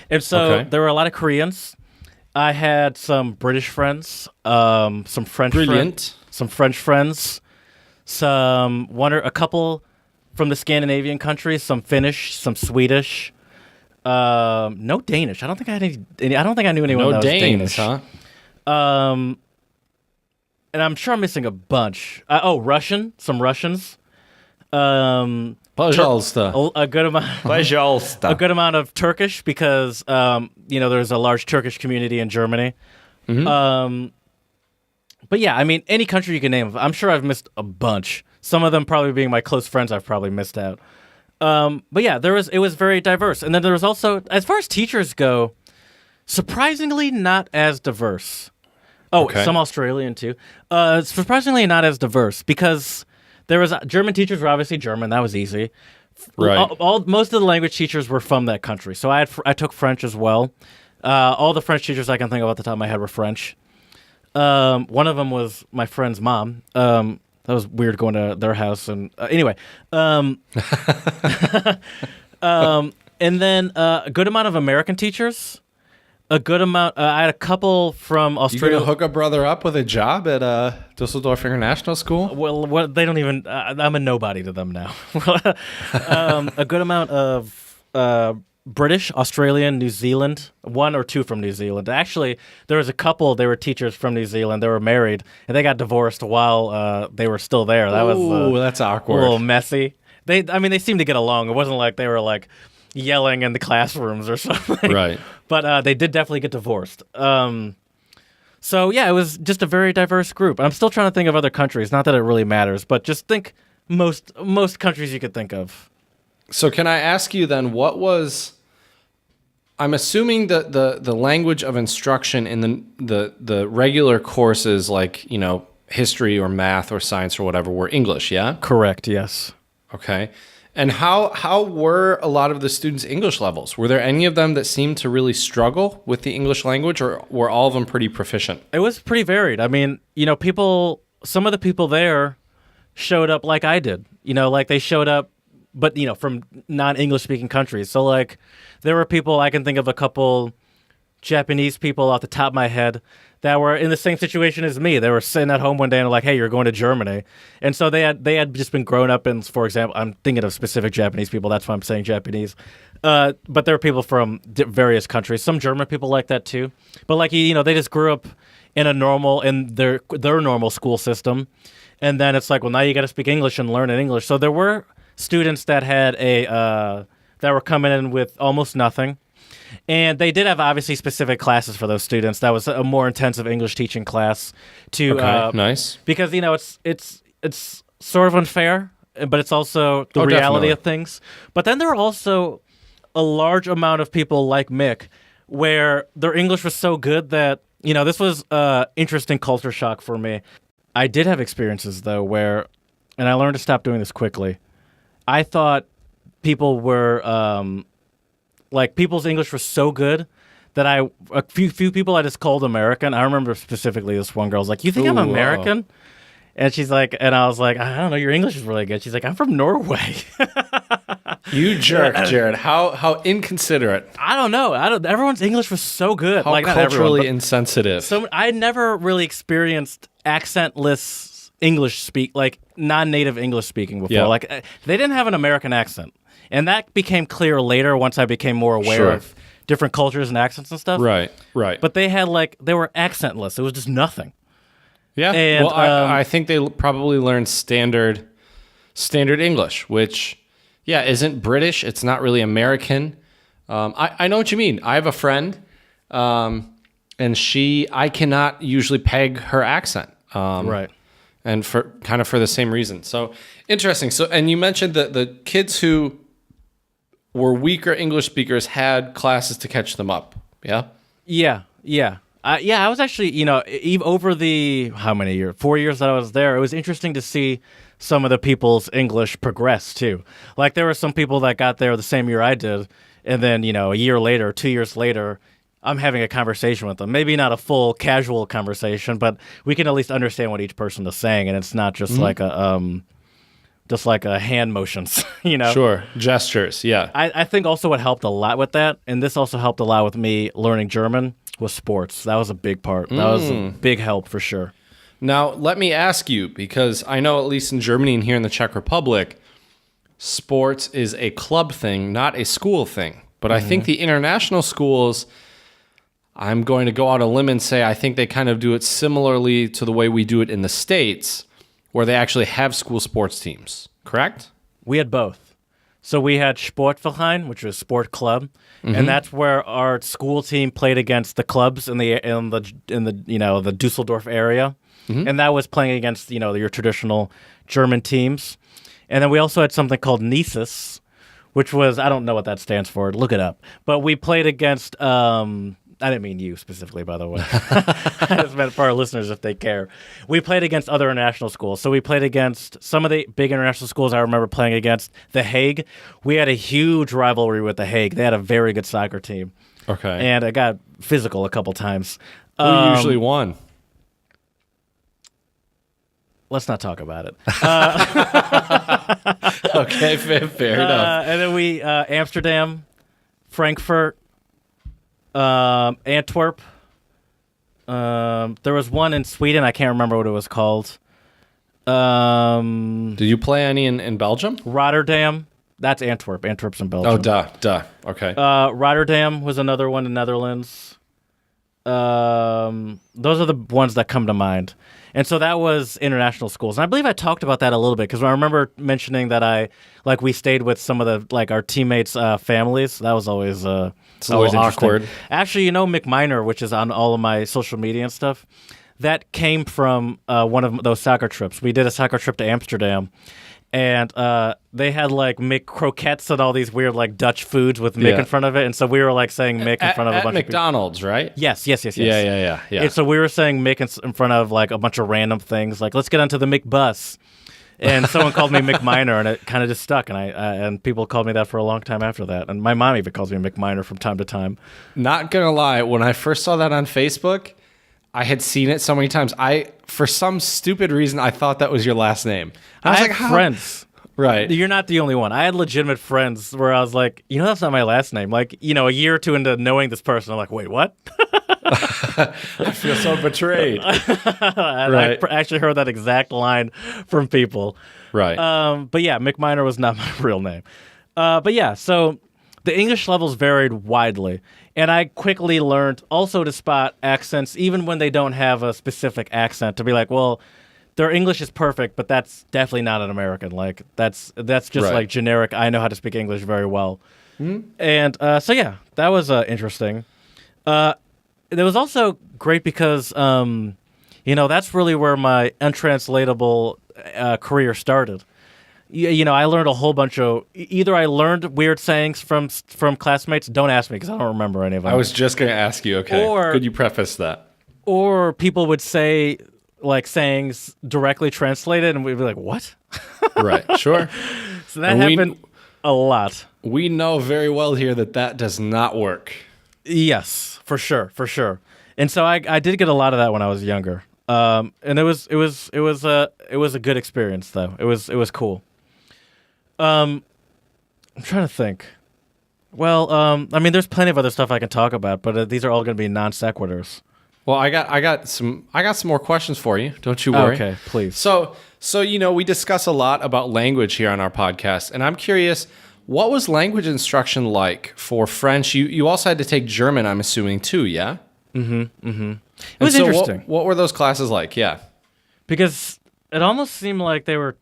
and so there were a lot of Koreans. I had some British friends, some French friends, a couple from the Scandinavian countries, some Finnish, some Swedish. No Danish. I don't think I had any. I don't think I knew anyone that was Danes, Danish. huh? And I'm sure I'm missing a bunch. Russian. Some Russians. Пожалуйста. A good amount. Пожалуйста. A good amount of Turkish because there's a large Turkish community in Germany. But yeah, I mean, any country you can name. I'm sure I've missed a bunch. Some of them probably being my close friends, I've probably missed out. But yeah, it was very diverse. And then there was also, as far as teachers go, surprisingly not as diverse. Some Australian too. Surprisingly not as diverse because there was German teachers were obviously German. That was easy. Right. Most of the language teachers were from that country. So I took French as well. All the French teachers I can think of off the top of my head were French. One of them was my friend's mom. That was weird going to their house. And anyway. And then a good amount of American teachers. A good amount. I had a couple from Australia. You gonna hook a brother up with a job at Dusseldorf International School? Well, they don't even. I'm a nobody to them now. A good amount of British, Australian, New Zealand. One or two from New Zealand. Actually, there was a couple. They were teachers from New Zealand. They were married and they got divorced while they were still there. That was that's awkward. A little messy. They seemed to get along. It wasn't like they were like yelling in the classrooms or something. Right. But they did definitely get divorced. So, yeah, it was just a very diverse group. I'm still trying to think of other countries. Not that it really matters, but just think most countries you could think of. So can I ask you then, what was... I'm assuming that the language of instruction in the regular courses like, history or math or science or whatever were English, yeah? Correct, yes. Okay. And how were a lot of the students' English levels? Were there any of them that seemed to really struggle with the English language, or were all of them pretty proficient? It was pretty varied. I mean, some of the people there showed up like I did. Like they showed up, but, from non-English speaking countries. So, like, there were people, I can think of a couple Japanese people off the top of my head that were in the same situation as me. They were sitting at home one day and were like, hey, you're going to Germany. And so they had just been grown up in, for example, I'm thinking of specific Japanese people. That's why I'm saying Japanese. But there were people from various countries. Some German people like that too. But like, they just grew up in their normal school system. And then it's like, well, now you got to speak English and learn in English. So there were students that had that were coming in with almost nothing. And they did have obviously specific classes for those students. That was a more intensive English teaching class. Nice. Because it's sort of unfair, but it's also the reality of things. But then there are also a large amount of people like Mick, where their English was so good that this was interesting culture shock for me. I did have experiences though where, and I learned to stop doing this quickly. I thought people were. People's English was so good that a few people I just called American. I remember specifically this one girl was like, "You think I'm American?" Whoa. And she's like, and I was like, "I don't know, your English is really good." She's like, "I'm from Norway." You jerk, Jared. How inconsiderate. I don't know. Everyone's English was so good. How culturally insensitive. So I never really experienced accentless English non-native English speaking before. Yeah. Like they didn't have an American accent. And that became clear later once I became more aware of different cultures and accents and stuff. Right. But they were accentless. It was just nothing. Yeah. And, I think they probably learned standard English, which, isn't British. It's not really American. I know what you mean. I have a friend, and I cannot usually peg her accent. Right. And for the same reason. So interesting. So, and you mentioned that the kids who were weaker English speakers had classes to catch them up. Yeah. Yeah. I was actually, over the, how many years? 4 years that I was there, it was interesting to see some of the people's English progress too. Like there were some people that got there the same year I did. And then, a year later, 2 years later, I'm having a conversation with them. Maybe not a full casual conversation, but we can at least understand what each person is saying, and it's not just like a hand motions, you know? Sure. Gestures, yeah. I think also what helped a lot with that, and this also helped a lot with me learning German, was sports. That was a big part. That was a big help for sure. Now, let me ask you, because I know at least in Germany and here in the Czech Republic, sports is a club thing, not a school thing. But I think the international schools, I'm going to go out on a limb and say I think they kind of do it similarly to the way we do it in the States, where they actually have school sports teams, correct? We had both. So we had Sportverein, which was sport club, and that's where our school team played against the clubs in the the Dusseldorf area, and that was playing against your traditional German teams. And then we also had something called Nieces, which was, I don't know what that stands for. Look it up. But we played against, I didn't mean you specifically, by the way. I just meant for our listeners if they care. We played against other international schools. So we played against some of the big international schools I remember playing against. The Hague. We had a huge rivalry with The Hague. They had a very good soccer team. Okay. And it got physical a couple times. Who usually won? Let's not talk about it. Okay, fair enough. And then we, Amsterdam, Frankfurt, Antwerp. There was one in Sweden. I can't remember what it was called. Did you play any in Belgium? Rotterdam. That's Antwerp. Antwerp's in Belgium. Oh, duh. Okay. Rotterdam was another one in the Netherlands. Those are the ones that come to mind. And so that was international schools. And I believe I talked about that a little bit because I remember mentioning that we stayed with some of the, our teammates' families. That was always, it's always awkward. Actually, Mick Miner, which is on all of my social media and stuff, that came from one of those soccer trips. We did a soccer trip to Amsterdam. And they had Mick croquettes and all these weird Dutch foods with Mick in front of it, and so we were saying Mick in front of a bunch McDonald's, of people. right? Yes. Yeah. And so we were saying Mick in front of a bunch of random things, let's get onto the Mick bus. And someone called me Mick Miner, and it kind of just stuck. And and people called me that for a long time after that. And my mom even calls me Mick Miner from time to time. Not gonna lie, when I first saw that on Facebook, I had seen it so many times. For some stupid reason, I thought that was your last name. I was like, friends. Right. You're not the only one. I had legitimate friends where I was like, that's not my last name. A year or two into knowing this person, I'm like, wait, what? I feel so betrayed. Right. I actually heard that exact line from people. Right. But yeah, Mick Miner was not my real name. But yeah, so the English levels varied widely. And I quickly learned also to spot accents, even when they don't have a specific accent, to be like, well, their English is perfect, but that's definitely not an American. That's just generic. I know how to speak English very well. Mm-hmm. And so yeah, that was interesting. It was also great because that's really where my untranslatable career started. I learned a whole bunch of. Either I learned weird sayings from classmates. Don't ask me because I don't remember any of them. I was just going to ask you. Okay, could you preface that? Or people would say sayings directly translated, and we'd be like, "What?" Right. Sure. So that happened a lot. We know very well here that does not work. Yes, for sure. And so I did get a lot of that when I was younger. And it was a good experience though. It was cool. I'm trying to think. Well, there's plenty of other stuff I can talk about, but these are all going to be non sequiturs. Well, I got some more questions for you. Don't you worry. Okay, please. So we discuss a lot about language here on our podcast, and I'm curious, what was language instruction like for French? You also had to take German, I'm assuming too, yeah? Mm-hmm. It was interesting. What were those classes like? Yeah. Because it almost seemed like they were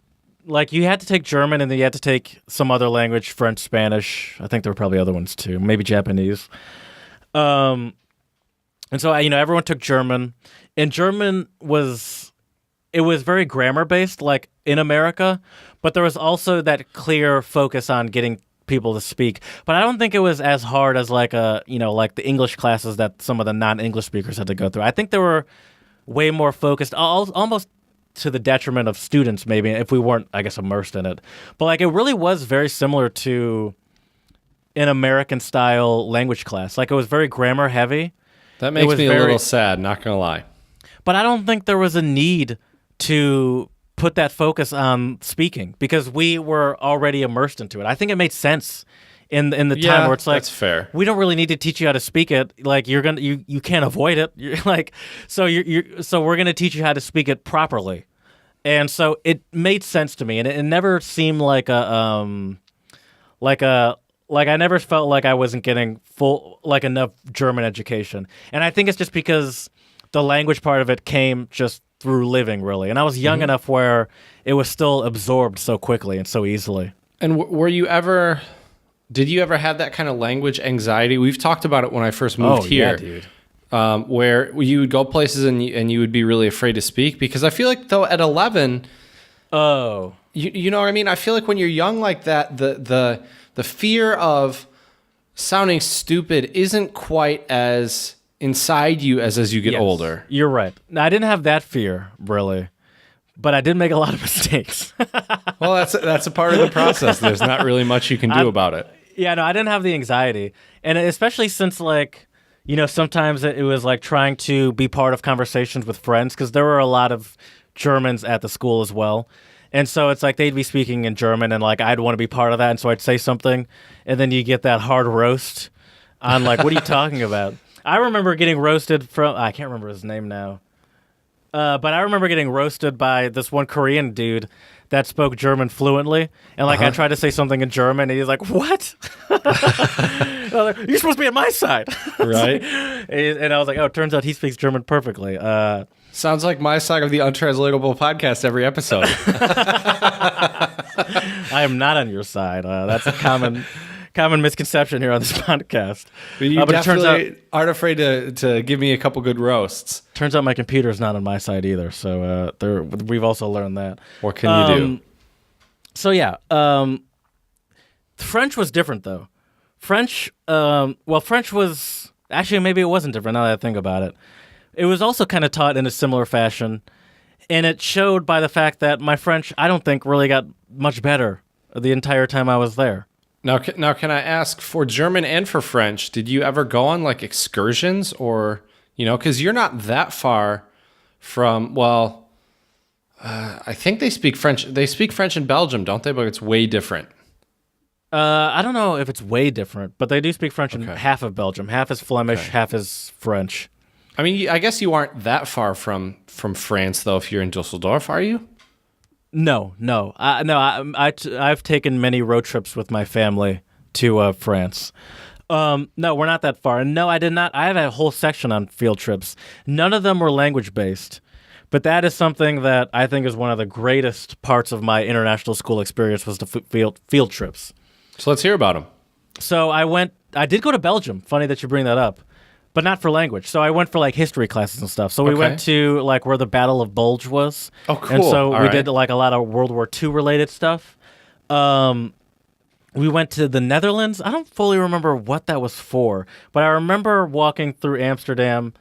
you had to take German and then you had to take some other language, French, Spanish. I think there were probably other ones too, maybe Japanese. And so everyone took German, and German was very grammar based, like in America, but there was also that clear focus on getting people to speak. But I don't think it was as hard as the English classes that some of the non-English speakers had to go through. I think they were way more focused, almost to the detriment of students, maybe, if we weren't, I guess, immersed in it. But it really was very similar to an American style language class. Like it was very grammar heavy. That makes me a little sad, not gonna lie. But I don't think there was a need to put that focus on speaking because we were already immersed into it. I think it made sense in the time where it's like, that's fair. We don't really need to teach you how to speak it. Like you can't avoid it. You're like, so we're gonna teach you how to speak it properly. And so it made sense to me, and it never seemed like I never felt like I wasn't getting enough German education. And I think it's just because the language part of it came just through living, really. And I was young enough where it was still absorbed so quickly and so easily. And did you ever have that kind of language anxiety? We've talked about it when I first moved here. Yeah, dude. Where you would go places and you would be really afraid to speak, because I feel like though at 11, you know what I mean? I feel like when you're young like that, the fear of sounding stupid isn't quite as inside you as you get older. You're right. Now, I didn't have that fear really, but I did make a lot of mistakes. Well, that's a part of the process. There's not really much you can do about it. Yeah, no, I didn't have the anxiety, and especially since sometimes it was like trying to be part of conversations with friends because there were a lot of Germans at the school as well. And so it's like they'd be speaking in German and like I'd want to be part of that. And so I'd say something and then you get that hard roast on like, what are you talking about? I remember getting roasted I can't remember his name now. But I remember getting roasted by this one Korean dude that spoke German fluently. And I tried to say something in German and he's like, what? You're supposed to be on my side. Right. And I was like, oh, it turns out he speaks German perfectly. Sounds like my side of the Untranslatable podcast every episode. I am not on your side. That's a common misconception here on this podcast. But you definitely aren't afraid to give me a couple good roasts. Turns out my computer's not on my side either. So we've also learned that. What can you do? So yeah, French was different though. French was actually, maybe it wasn't different now that I think about it. It was also kind of taught in a similar fashion, and it showed by the fact that my French, I don't think, really got much better the entire time I was there. Now, can I ask, for German and for French, did you ever go on like excursions or, because you're not that far from, I think they speak French. They speak French in Belgium, don't they? But it's way different. I don't know if it's way different, but they do speak French in half of Belgium. Half is Flemish, half is French. I mean, I guess you aren't that far from France, though, if you're in Dusseldorf, are you? No. I've taken many road trips with my family to France. No, we're not that far. And no, I did not. I have a whole section on field trips. None of them were language-based. But that is something that I think is one of the greatest parts of my international school experience was the field trips. So let's hear about them. So I did go to Belgium. Funny that you bring that up. But not for language. So I went for like history classes and stuff. So we went to like where the Battle of Bulge was. Oh, cool. And so we did like a lot of World War II related stuff. We went to the Netherlands. I don't fully remember what that was for, but I remember walking through Amsterdam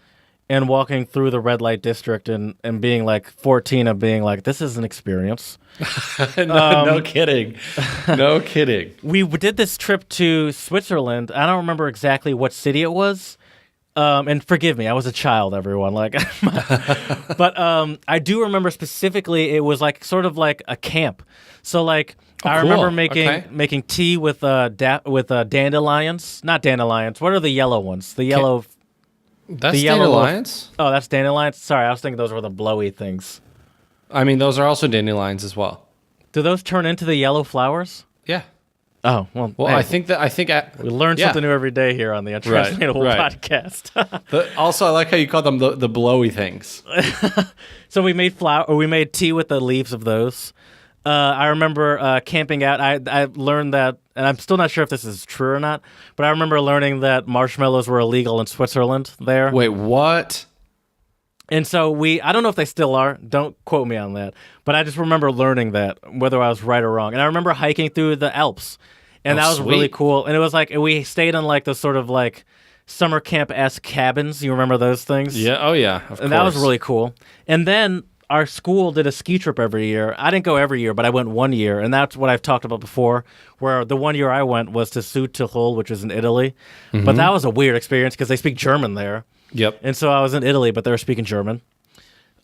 and walking through the red light district and being like 14 and being like, this is an experience. No kidding. No kidding. We did this trip to Switzerland. I don't remember exactly what city it was. And forgive me, I was a child, everyone. But I do remember specifically it was like sort of like a camp. So like I remember making tea with dandelions, not dandelions. What are the yellow ones? The yellow. That's dandelions. Oh, that's dandelions. Sorry, I was thinking those were the blowy things. I mean, those are also dandelions as well. Do those turn into the yellow flowers? Yeah. Oh, well, hey, I think we learn something new every day here on the Untranslatable podcast. Also, I like how you call them the blowy things. So we made tea with the leaves of those. I remember camping out. I learned that, and I'm still not sure if this is true or not, but I remember learning that marshmallows were illegal in Switzerland there. Wait, what? And so I don't know if they still are. Don't quote me on that. But I just remember learning that, whether I was right or wrong. And I remember hiking through the Alps. And that was really cool. And it was like, we stayed on like those sort of like summer camp-esque cabins. You remember those things? Yeah. Oh, yeah. Of course. And that was really cool. And then our school did a ski trip every year. I didn't go every year, but I went one year, and that's what I've talked about before, where the one year I went was to Südtirol, which is in Italy. But that was a weird experience because they speak German there. Yep. And so I was in Italy, but they were speaking German.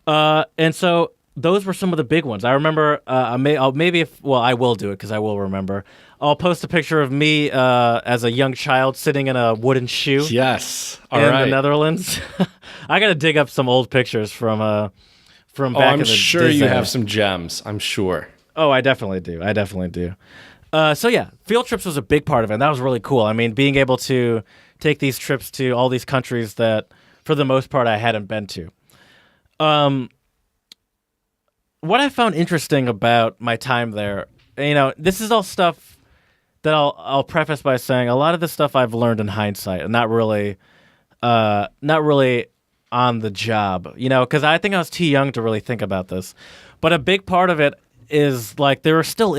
And so those were some of the big ones. I remember, I will do it because I will remember. I'll post a picture of me as a young child sitting in a wooden shoe. Yes. In the Netherlands. I got to dig up some old pictures from back in the I'm sure you day. have some gems. I'm sure. Oh, I definitely do. So yeah, field trips was a big part of it. And that was really cool. I mean, being able to take these trips to all these countries that, for the most part, I hadn't been to. What I found interesting about my time there, this is all stuff that I'll preface by saying a lot of the stuff I've learned in hindsight, and not really on the job, because I think I was too young to really think about this. But a big part of it is like we're still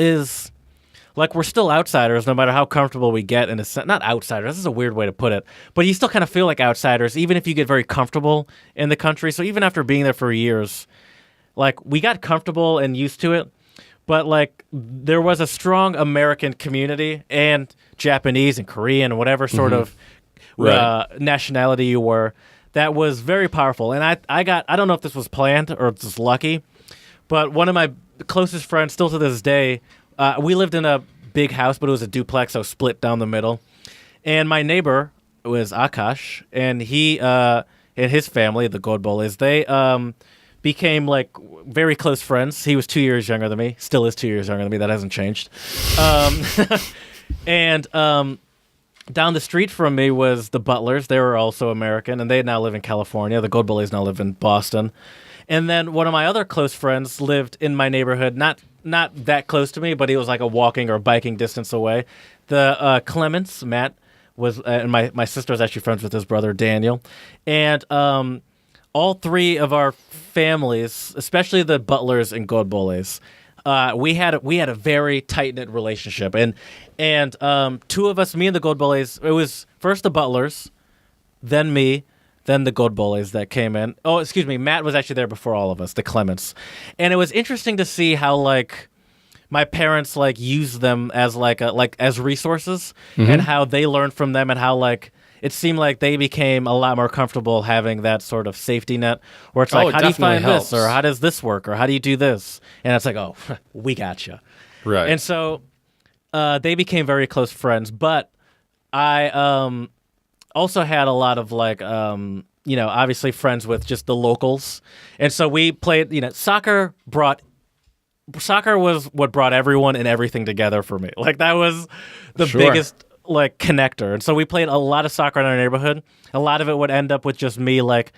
outsiders, no matter how comfortable we get in a sense. Not outsiders, this is a weird way to put it, but you still kind of feel like outsiders, even if you get very comfortable in the country. So even after being there for years, like we got comfortable and used to it, but like there was a strong American community and Japanese and Korean, whatever sort of nationality you were, that was very powerful. And I don't know if this was planned or just lucky, but one of my closest friends, still to this day, we lived in a big house, but it was a duplex, so split down the middle. And my neighbor was Akash, and he and his family, the Godboles, they became like very close friends. He was 2 years younger than me, still is 2 years younger than me. That hasn't changed. And down the street from me was the Butlers. They were also American, and they now live in California. The Godboles now live in Boston. And then one of my other close friends lived in my neighborhood, not that close to me, but he was like a walking or biking distance away. The Clements, Matt, was, and my sister was actually friends with his brother, Daniel. And all three of our families, especially the Butlers and Godboles, we had a very tight-knit relationship. And two of us, me and the Godboles, it was first the Butlers, then me, then the Godboles that came in. Oh, excuse me, Matt was actually there before all of us, the Clements. And it was interesting to see how like my parents like used them as as resources, and how they learned from them, and how like it seemed like they became a lot more comfortable having that sort of safety net where it's like, how do you find this, or how does this work, or how do you do this? And it's like, oh, we got you. Right. And so they became very close friends, but I also had a lot of like, obviously friends with just the locals. And so we played, soccer was what brought everyone and everything together for me. Like that was the biggest like connector. And so we played a lot of soccer in our neighborhood. A lot of it would end up with just me like,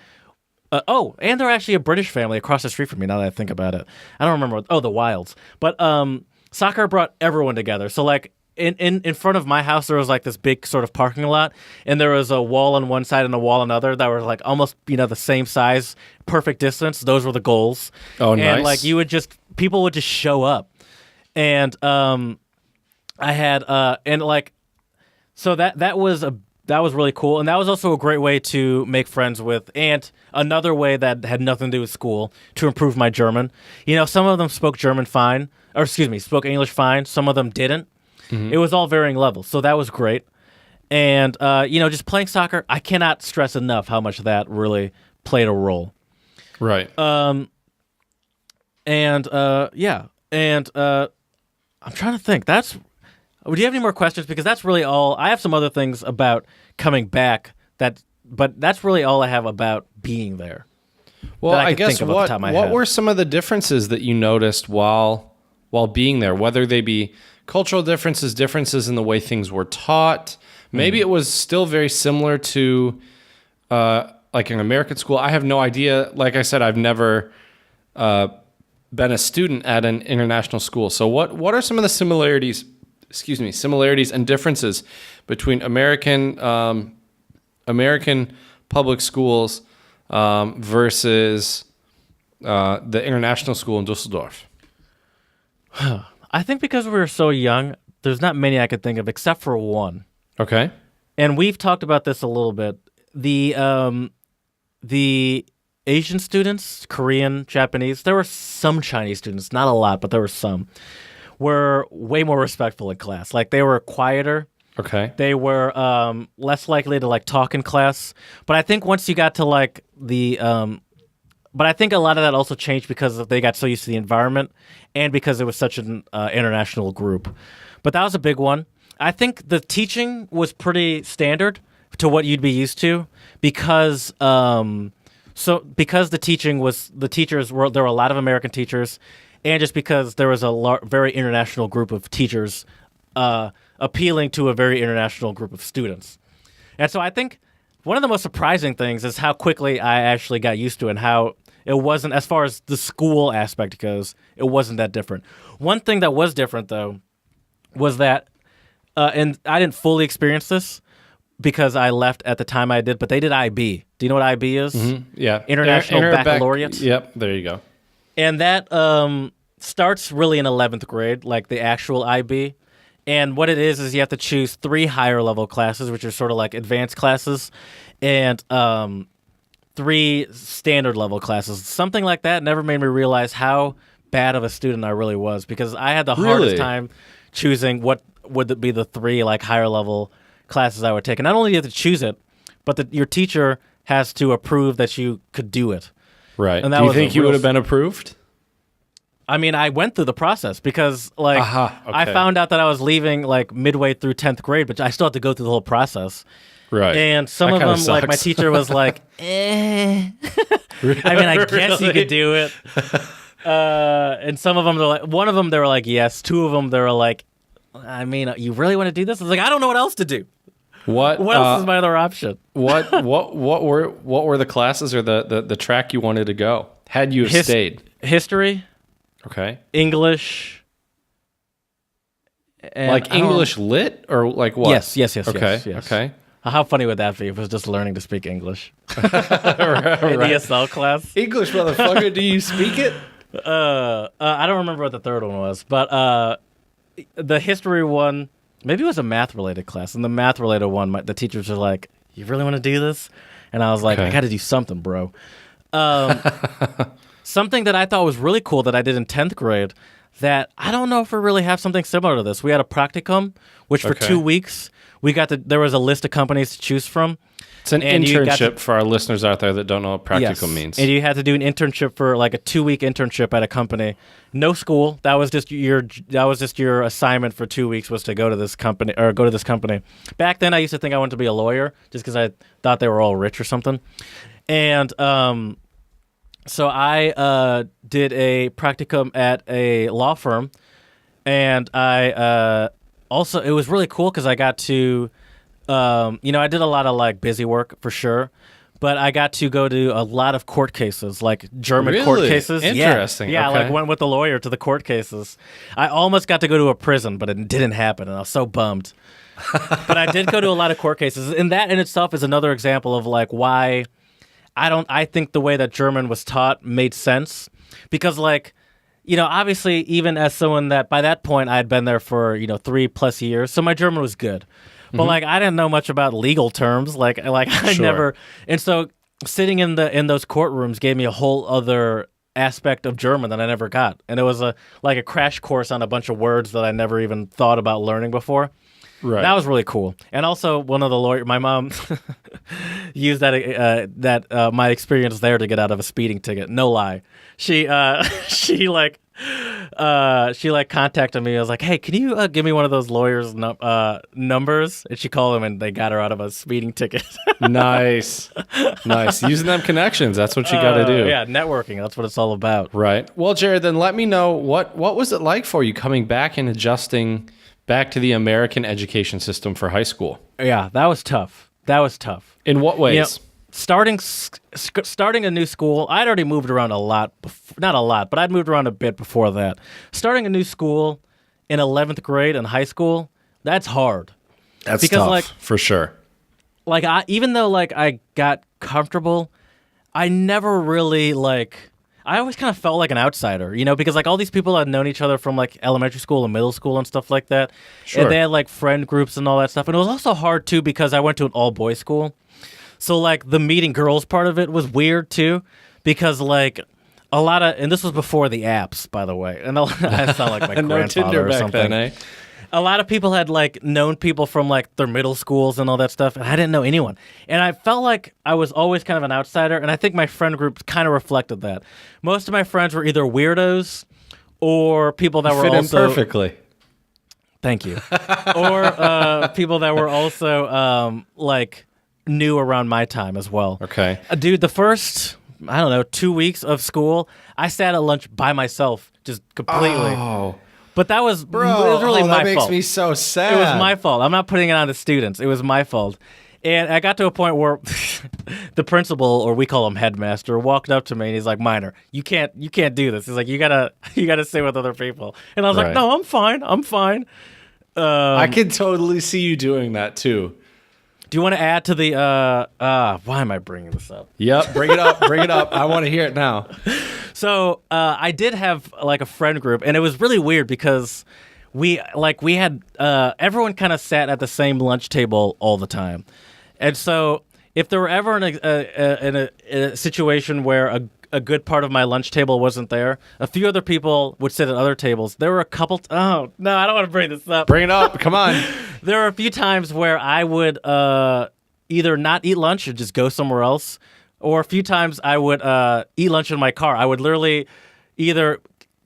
and they're actually a British family across the street from me now that I think about it. I don't remember. The Wilds. But soccer brought everyone together. So like in front of my house, there was like this big sort of parking lot, and there was a wall on one side and a wall on another that were like almost, the same size, perfect distance. Those were the goals. Oh, nice. And like people would just show up. And I had, so that was really cool. And that was also a great way to make friends with, and another way that had nothing to do with school, to improve my German. Some of them spoke English fine. Some of them didn't. It was all varying levels. So that was great. And, just playing soccer, I cannot stress enough how much that really played a role. Right. I'm trying to think. Do you have any more questions? Because that's really all. I have some other things about coming back, but that's really all I have about being there. Well, I guess what were some of the differences that you noticed while being there, whether they be cultural differences in the way things were taught? Maybe it was still very similar to like an American school. I have no idea. Like I said, I've never been a student at an international school. So what are some of the similarities and differences between American public schools versus the international school in Dusseldorf? I think because we were so young, there's not many I could think of except for one. Okay. And we've talked about this a little bit. The Asian students, Korean, Japanese. There were some Chinese students, not a lot, but there were some. Were way more respectful in class. Like they were quieter. Okay. They were less likely to like talk in class. But I think once you got to like but I think a lot of that also changed because they got so used to the environment and because it was such an international group. But that was a big one. I think the teaching was pretty standard to what you'd be used to because because the teachers were there were a lot of American teachers, and just because there was a very international group of teachers appealing to a very international group of students. And so I think one of the most surprising things is how quickly I actually got used to it and how it wasn't, as far as the school aspect goes, it wasn't that different. One thing that was different, though, was that, and I didn't fully experience this because I left at the time I did, but they did IB. Do you know what IB is? Mm-hmm. Yeah. International Baccalaureate. Yep, there you go. And that starts really in 11th grade, like the actual IB. And what it is you have to choose 3 higher level classes, which are sort of like advanced classes, and 3 standard level classes. Something like that never made me realize how bad of a student I really was, because I had the hardest time choosing what would be the 3 like higher level classes I would take. And not only do you have to choose it, but your teacher has to approve that you could do it. Right. And that do you was think you would have been approved? I mean, I went through the process because, like, okay. I found out that I was leaving, like, midway through 10th grade, but I still had to go through the whole process. Right. And some of them, like, my teacher was like, eh. Really? I mean, I guess you could do it. And some of them, one of them, they were like, yes. 2 of them, they were like, I mean, you really want to do this? I was like, I don't know what else to do. What else is my other option? What were the classes or the track you wanted to go? Had you stayed? History. Okay. English. Like English lit or like what? Yes. Okay. Yes. Okay. How funny would that be if it was just learning to speak English? right. ESL class. English, motherfucker. Do you speak it? I don't remember what the third one was, but the history one, maybe it was a math-related class. And the math-related one, the teachers were like, you really want to do this? And I was like, I got to do something, bro. Something that I thought was really cool that I did in 10th grade that I don't know if we really have something similar to this. We had a practicum, which for 2 weeks, there was a list of companies to choose from. It's an internship for our listeners out there that don't know what practicum means. And you had to do an internship for like a 2-week internship at a company. No school. That was just your assignment for 2 weeks, was to go to this company. Back then I used to think I wanted to be a lawyer just because I thought they were all rich or something. And so I did a practicum at a law firm, and I also, it was really cool because I got to, I did a lot of like busy work for sure, but I got to go to a lot of court cases, like German court cases. Interesting. Yeah, okay. like went with the lawyer to the court cases. I almost got to go to a prison, but it didn't happen, and I was so bummed. But I did go to a lot of court cases, and that in itself is another example of like why I think the way that German was taught made sense, because like, obviously even as someone that by that point I had been there for, 3+ years, so my German was good. But like I didn't know much about legal terms, like I never, and so sitting in those courtrooms gave me a whole other aspect of German that I never got, and it was like a crash course on a bunch of words that I never even thought about learning before. Right. That was really cool. And also, one of the lawyers, my mom used that my experience there to get out of a speeding ticket. No lie. She contacted me. I was like, hey, can you give me one of those lawyers' numbers? And she called them, and they got her out of a speeding ticket. Nice. Using them connections. That's what you got to do. Yeah, networking. That's what it's all about. Right. Well, Jared, then let me know, what was it like for you coming back and adjusting back to the American education system for high school? Yeah, that was tough. In what ways? Starting a new school, I'd already moved around a lot. Not a lot, but I'd moved around a bit before that. Starting a new school in 11th grade in high school, that's hard. That's tough, for sure. Like, even though like I got comfortable, I never really I always kind of felt like an outsider, because like all these people had known each other from like elementary school and middle school and stuff like that. Sure. And they had like friend groups and all that stuff. And it was also hard too because I went to an all-boys school. So like the meeting girls part of it was weird too, because like a lot of, and this was before the apps, by the way, and I sound like my no grandfather Tinder or back something. then, eh? A lot of people had like known people from like their middle schools and all that stuff, and I didn't know anyone. And I felt like I was always kind of an outsider, and I think my friend group kind of reflected that. Most of my friends were either weirdos or people that were Fit in also perfectly. Thank you. Or people that were also like new around my time as well. Okay. Dude, the first, I don't know, 2 weeks of school, I sat at lunch by myself, just completely. Oh, But that was, bro, it was really my that makes fault. me so sad. It was my fault. I'm not putting it on the students. It was my fault. And I got to a point where the principal, or we call him headmaster, walked up to me and he's like, "Minor, you can't do this." He's like, you gotta sit with other people. And I was like, Right. "No, I'm fine." I could totally see you doing that too. Do you want to add to the? Why am I bringing this up? Yep, bring it up, bring it up. I want to hear it now. So I did have like a friend group, and it was really weird because we had everyone kind of sat at the same lunch table all the time, and so if there were ever in a situation where a good part of my lunch table wasn't there, a few other people would sit at other tables. There were a couple. Oh no, I don't want to bring this up. Bring it up. Come on. There were a few times where I would either not eat lunch or just go somewhere else, or a few times I would eat lunch in my car. I would literally either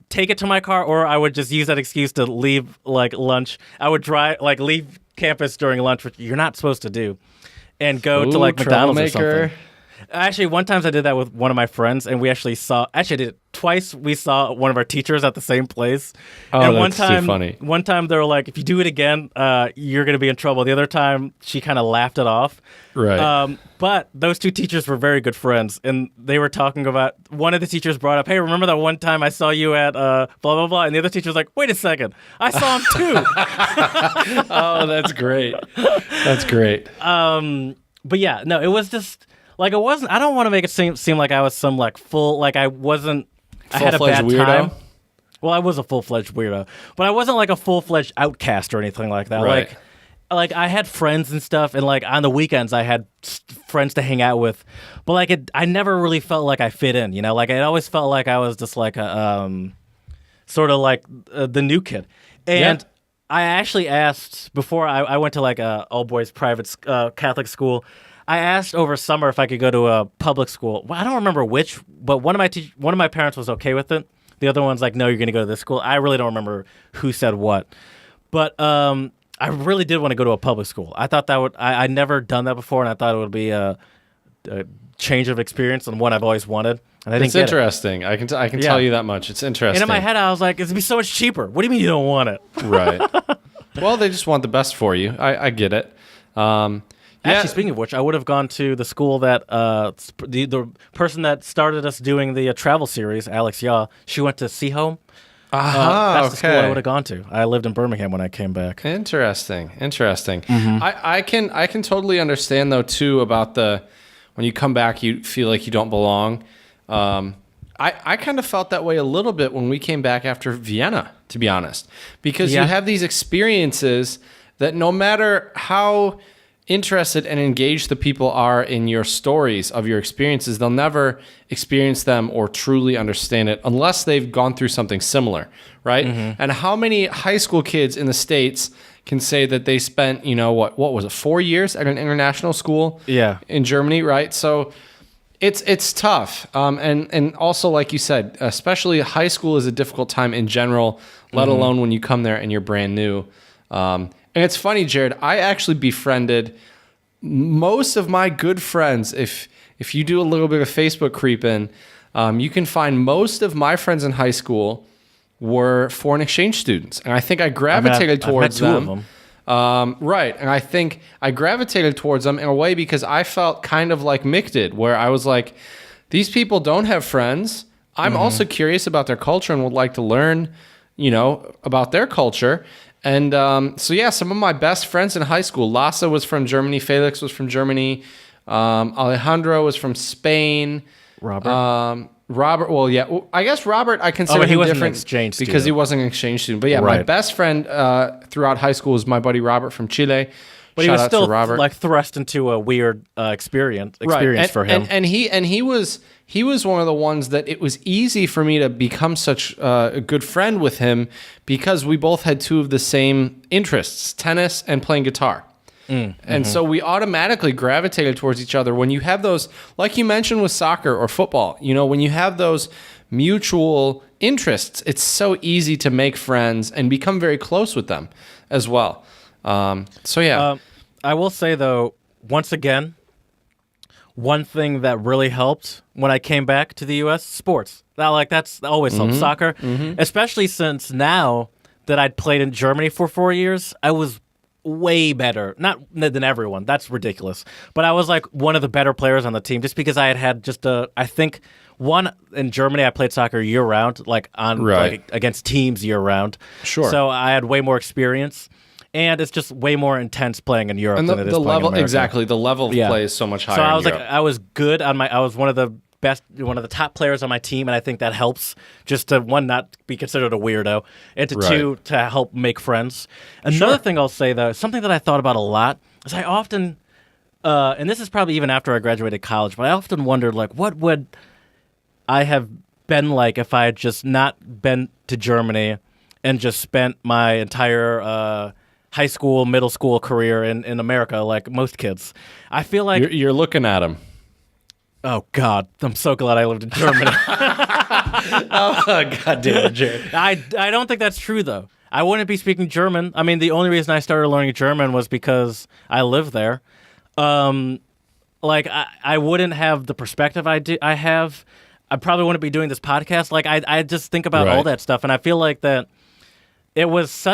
take it to my car or I would just use that excuse to leave like lunch. I would leave campus during lunch, which you're not supposed to do, and go to like McDonald's or something. Actually, one time I did that with one of my friends, and we actually I did it twice. We saw one of our teachers at the same place. Oh, and that's too funny. One time they were like, "If you do it again, you're going to be in trouble." The other time, she kind of laughed it off. Right. But those two teachers were very good friends, and they were talking about, one of the teachers brought up, "Hey, remember that one time I saw you at blah, blah, blah?" And the other teacher was like, "Wait a second, I saw him too." Oh, that's great. That's great. But yeah, no, it was just... Like, it wasn't... I don't want to make it seem like I was some, like, full... Like, I wasn't... I had a bad Full-fledged weirdo? time. Well, I was a full-fledged weirdo. But I wasn't, like, a full-fledged outcast or anything like that. Right. Like, I had friends and stuff, and, like, on the weekends, I had friends to hang out with. But, like, I never really felt like I fit in, you know? Like, it always felt like I was just, like, a... sort of like the new kid. And... Yeah. I actually asked, before I went to, like, a all-boys private Catholic school... I asked over summer if I could go to a public school. Well, I don't remember which, but one of my parents was okay with it. The other one's like, "No, you're going to go to this school." I really don't remember who said what. But I really did want to go to a public school. I thought that would... I'd never done that before, and I thought it would be a change of experience and one I've always wanted. And I didn't get interesting. I can tell you that much. It's interesting. And in my head, I was like, "It's going to be so much cheaper." What do you mean you don't want it? Right. Well, they just want the best for you. I get it. Actually, speaking of which, I would have gone to the school that the person that started us doing the travel series, Alex Yaw, she went to Seaholm. That's the school I would have gone to. I lived in Birmingham when I came back. Interesting. Mm-hmm. I can totally understand though too about when you come back you feel like you don't belong. I kind of felt that way a little bit when we came back after Vienna, to be honest, because you have these experiences that no matter how interested and engaged the people are in your stories of your experiences, they'll never experience them or truly understand it unless they've gone through something similar, right? Mm-hmm. And how many high school kids in the States can say that they spent, what was it, 4 years at an international school in Germany, right? So it's tough. And also, like you said, especially high school is a difficult time in general, let alone when you come there and you're brand new. And it's funny, Jared, I actually befriended most of my good friends. If you do a little bit of Facebook creeping, you can find most of my friends in high school were foreign exchange students. And I think I gravitated towards them. I've met two of them. Right. And I think I gravitated towards them in a way because I felt kind of like Mick did, where I was like, these people don't have friends. I'm also curious about their culture and would like to learn, about their culture. And some of my best friends in high school, Lasse was from Germany, Felix was from Germany, Alejandro was from Spain. Robert? Robert, well, yeah. I guess Robert, I consider him wasn't different an exchange because he student. wasn't an exchange student. But yeah, my best friend throughout high school was my buddy Robert from Chile. But he was still like thrust into a weird experience right. for him. And he was he was one of the ones that it was easy for me to become such a good friend with him because we both had two of the same interests, tennis and playing guitar. And so we automatically gravitated towards each other. When you have those, like you mentioned with soccer or football, when you have those mutual interests, it's so easy to make friends and become very close with them as well. I will say, though, once again, one thing that really helped when I came back to the U.S., sports. That's always helped. Soccer, especially since now that I'd played in Germany for 4 years, I was way better. Not than everyone. That's ridiculous. But I was like one of the better players on the team just because I had just I think in Germany I played soccer year round, like against teams year round. Sure. So I had way more experience. And it's just way more intense playing in Europe than it is playing level, in America. Exactly. The level of play is so much higher. So I was in Europe. I was good on I was one of the top players on my team, and I think that helps just to, one, not be considered a weirdo, and to two, to help make friends. Another thing I'll say, though, something that I thought about a lot is I often, and this is probably even after I graduated college, but I often wondered, like, what would I have been like if I had just not been to Germany and just spent my entire high school, middle school career in America like most kids. I feel like... You're looking at him. Oh, God. I'm so glad I lived in Germany. Oh, God damn it, Jared. I don't think that's true, though. I wouldn't be speaking German. I mean, the only reason I started learning German was because I lived there. I wouldn't have the perspective I have. I probably wouldn't be doing this podcast. Like, I just think about all that stuff, and I feel like that it was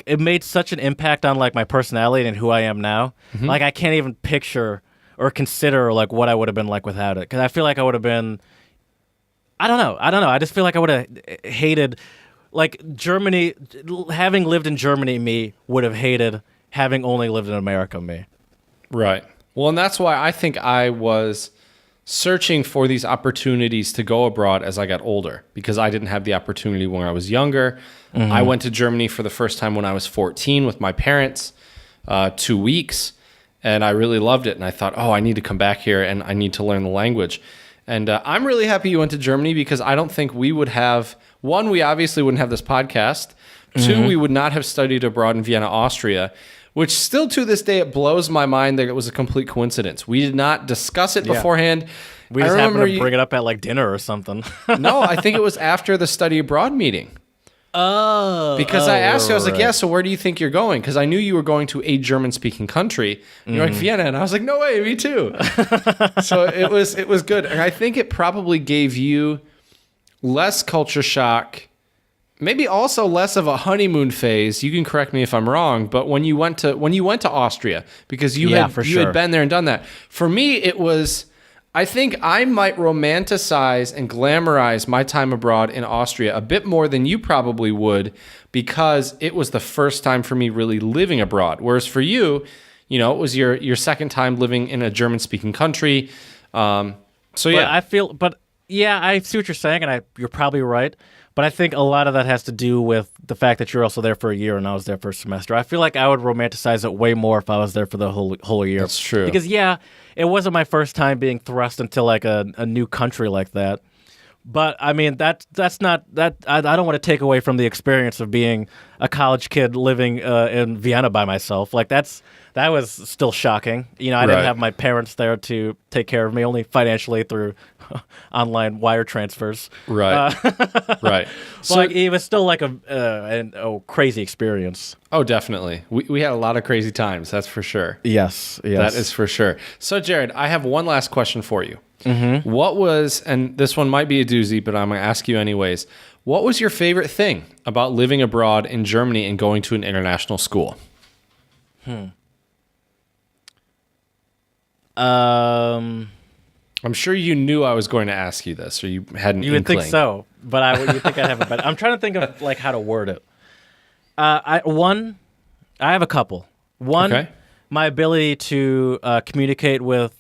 it made such an impact on, like, my personality and who I am now. Mm-hmm. Like, I can't even picture or consider, like, what I would have been like without it. Because I feel like I would have been... I don't know. I just feel like I would have hated... Like, Germany... Having lived in Germany, me would have hated having only lived in America, me. Right. Well, and that's why I think I was searching for these opportunities to go abroad as I got older. Because I didn't have the opportunity when I was younger. Mm-hmm. I went to Germany for the first time when I was 14 with my parents. 2 weeks. And I really loved it. And I thought, I need to come back here and I need to learn the language. And I'm really happy you went to Germany because I don't think we would have... One, we obviously wouldn't have this podcast. Mm-hmm. Two, we would not have studied abroad in Vienna, Austria, which still to this day, it blows my mind that it was a complete coincidence. We did not discuss it beforehand. We just happened to bring it up at like dinner or something. No, I think it was after the study abroad meeting. Because I asked you, I was like, so where do you think you're going? Because I knew you were going to a German-speaking country. And you're like, Vienna. And I was like, no way, me too. So it was good. And I think it probably gave you less culture shock, maybe also less of a honeymoon phase. You can correct me if I'm wrong, but when you went to Austria, because you had been there and done that. For me, it was... I think I might romanticize and glamorize my time abroad in Austria a bit more than you probably would because it was the first time for me really living abroad. Whereas for you, it was your second time living in a German-speaking country. I see what you're saying, and you're probably right. But I think a lot of that has to do with the fact that you're also there for a year and I was there for a semester. I feel like I would romanticize it way more if I was there for the whole year. That's true. Because, it wasn't my first time being thrust into like a new country like that. But, I mean, that's not... I don't want to take away from the experience of being a college kid living in Vienna by myself. Like, that was still shocking. I didn't have my parents there to take care of me, only financially through online wire transfers. Right. Right. So it was still like a crazy experience. Oh, definitely. We had a lot of crazy times, that's for sure. Yes. That is for sure. So, Jared, I have one last question for you. Mm-hmm. What was, and this one might be a doozy, but I'm going to ask you anyways, what was your favorite thing about living abroad in Germany and going to an international school? I'm sure you knew I was going to ask you this, or you had an inkling. You would think so, but you think I'd have a better... I'm trying to think of like how to word it. I have a couple. One, my ability to communicate with...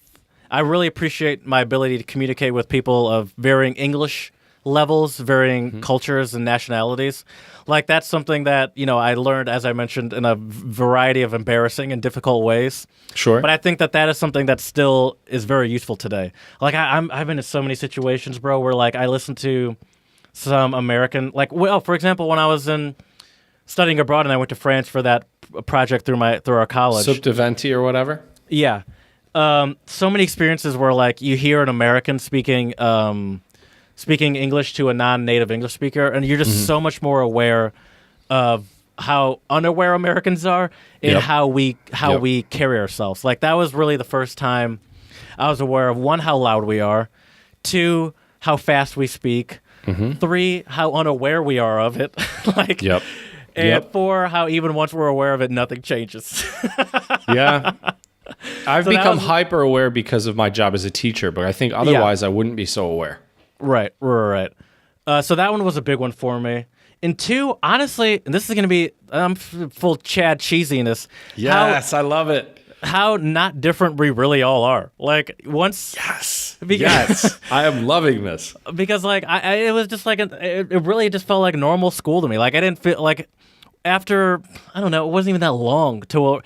I really appreciate my ability to communicate with people of varying English levels, varying cultures and nationalities. Like that's something that, I learned, as I mentioned, in a variety of embarrassing and difficult ways. Sure. But I think that is something that still is very useful today. Like I've been in so many situations, bro, where like I listen to some American, like, well, for example, when I was studying abroad and I went to France for that project through our college. Subtiventi or whatever? Yeah. So many experiences where like you hear an American speaking English to a non-native English speaker, and you're just so much more aware of how unaware Americans are and how we carry ourselves. Like that was really the first time I was aware of, one, how loud we are, two, how fast we speak, three, how unaware we are of it. Like, and four, how even once we're aware of it, nothing changes. Yeah. I've become hyper aware because of my job as a teacher, but I think otherwise I wouldn't be so aware. Right. So that one was a big one for me. And two, honestly, and this is going to be full Chad cheesiness. Yes, I love it. How not different we really all are. Like once, yes, I am loving this because like it was just like it really just felt like normal school to me. Like I didn't feel like after, I don't know, it wasn't even that long to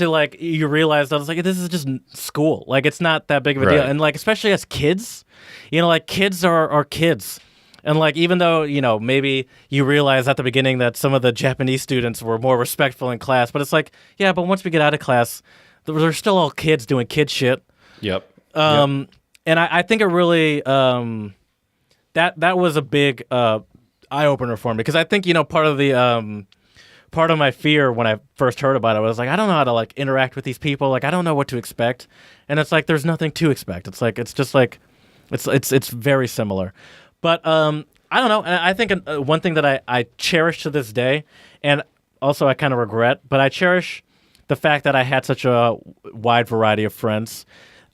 like you realized I was like, this is just school. Like it's not that big of a deal. And like especially as kids, like kids are kids. And like even though, maybe you realize at the beginning that some of the Japanese students were more respectful in class, but it's like, yeah, but once we get out of class, they're still all kids doing kid shit. Yep. And I think it really that was a big eye opener for me, because I think part of my fear when I first heard about it was like, I don't know how to like interact with these people. Like I don't know what to expect, and it's like there's nothing to expect. It's like it's just like it's very similar. But I don't know. And I think one thing that I cherish to this day, and also I kind of regret, but I cherish the fact that I had such a wide variety of friends.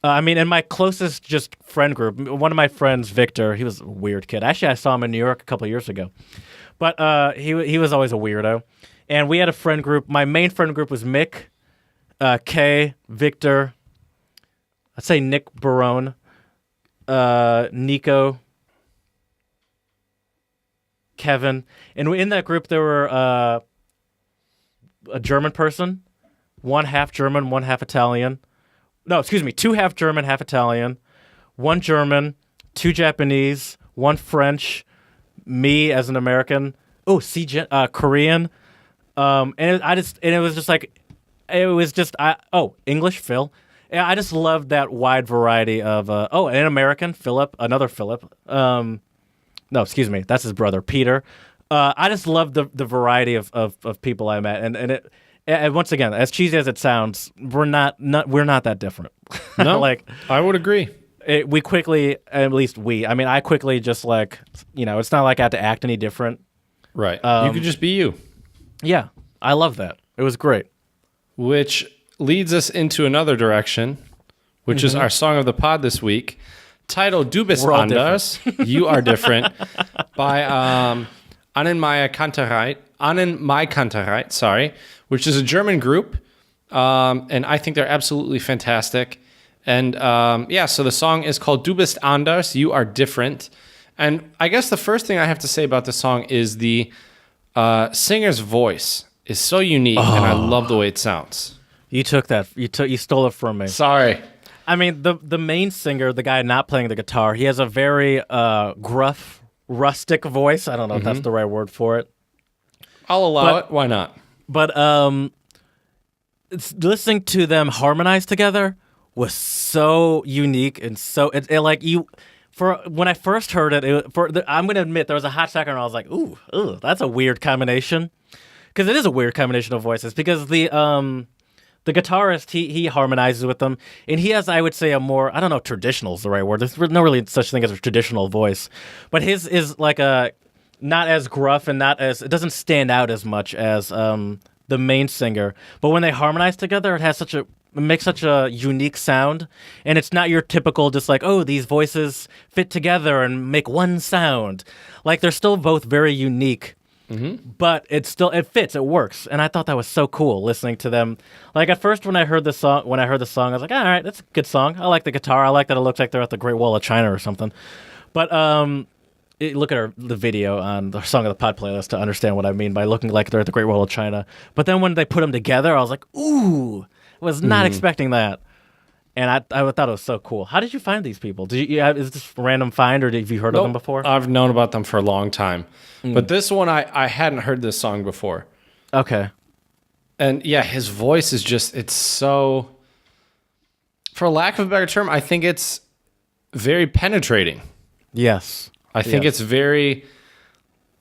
In my closest just friend group, one of my friends, Victor, he was a weird kid. Actually, I saw him in New York a couple of years ago. But he was always a weirdo. And we had a friend group. My main friend group was Mick, Kay, Victor, I'd say Nick Barone, Nico, Kevin. And in that group, there were a German person, one half German, one half Italian. No, excuse me, two half German, half Italian, one German, two Japanese, one French, me as an American. Oh, Korean. And it was just English, Phil. Yeah, I just loved that wide variety of an American, Philip, another Philip. No, excuse me, that's his brother, Peter. I just loved the variety of people I met, and once again, as cheesy as it sounds, we're not that different. No, like I would agree. We quickly, at least I quickly just like, it's not like I had to act any different. Right. You could just be you. Yeah, I love that. It was great. Which leads us into another direction, which is our song of the pod this week, titled Du bist anders, You Are Different, by Annenmai Kantereit, sorry, which is a German group, and I think they're absolutely fantastic. And so the song is called Du bist anders, You Are Different. And I guess the first thing I have to say about the song is the singer's voice is so unique, and I love the way it sounds. You took that. You stole it from me. Sorry. I mean, the main singer, the guy not playing the guitar, he has a very gruff, rustic voice. I don't know if that's the right word for it. I'll allow it. Why not? But listening to them harmonize together was so unique, and so when I first heard it, I'm going to admit there was a hot second where I was like, ooh, that's a weird combination. Because it is a weird combination of voices. Because the guitarist, he harmonizes with them. And he has, I would say, a more, I don't know if traditional is the right word. There's no really such thing as a traditional voice. But his is like not as gruff and it doesn't stand out as much as the main singer. But when they harmonize together, it makes such a unique sound, and it's not your typical just like, oh, these voices fit together and make one sound. Like they're still both very unique, but it fits, it works, and I thought that was so cool listening to them. Like at first when I heard the song, I was like, all right, that's a good song. I like the guitar. I like that it looks like they're at the Great Wall of China or something. But look at the video on the Song of the Pod playlist to understand what I mean by looking like they're at the Great Wall of China. But then when they put them together, I was like, ooh, I was not expecting that. And I thought it was so cool. How did you find these people? Is this a random find, or have you heard of them before? I've known about them for a long time. But this one, I hadn't heard this song before. Okay. And yeah, his voice is just, it's so, for lack of a better term, I think it's very penetrating. Yes. I think it's very,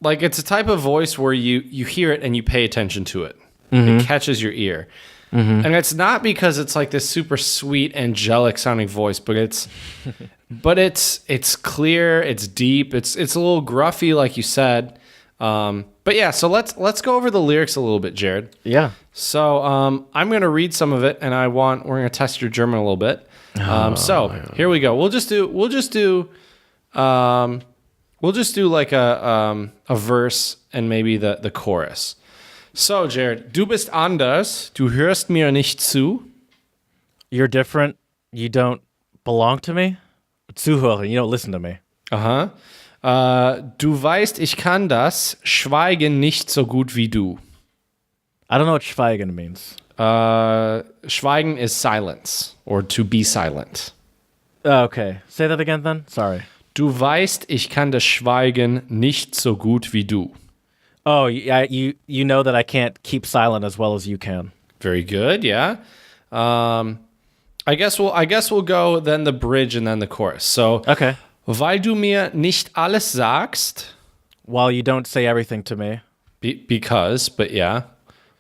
like, it's a type of voice where you hear it and you pay attention to it. It catches your ear. And it's not because it's like this super sweet, angelic sounding voice, but it's clear, it's deep, it's a little gruffy, like you said. But yeah, so let's go over the lyrics a little bit, Jared. Yeah. So I'm gonna read some of it, and we're gonna test your German a little bit. Here we go. We'll just do like a verse and maybe the chorus. So, Jared, du bist anders, du hörst mir nicht zu. You're different, you don't belong to me. Zuhören, you don't listen to me. Du weißt, ich kann das Schweigen nicht so gut wie du. I don't know what Schweigen means. Schweigen is silence, or to be silent. Okay, say that again then. Sorry. Du weißt, ich kann das Schweigen nicht so gut wie du. Oh, yeah, you know that I can't keep silent as well as you can. Very good, yeah. I guess we'll go then the bridge and then the chorus. So, okay. Weil du mir nicht alles sagst. While you don't say everything to me. Because, but yeah.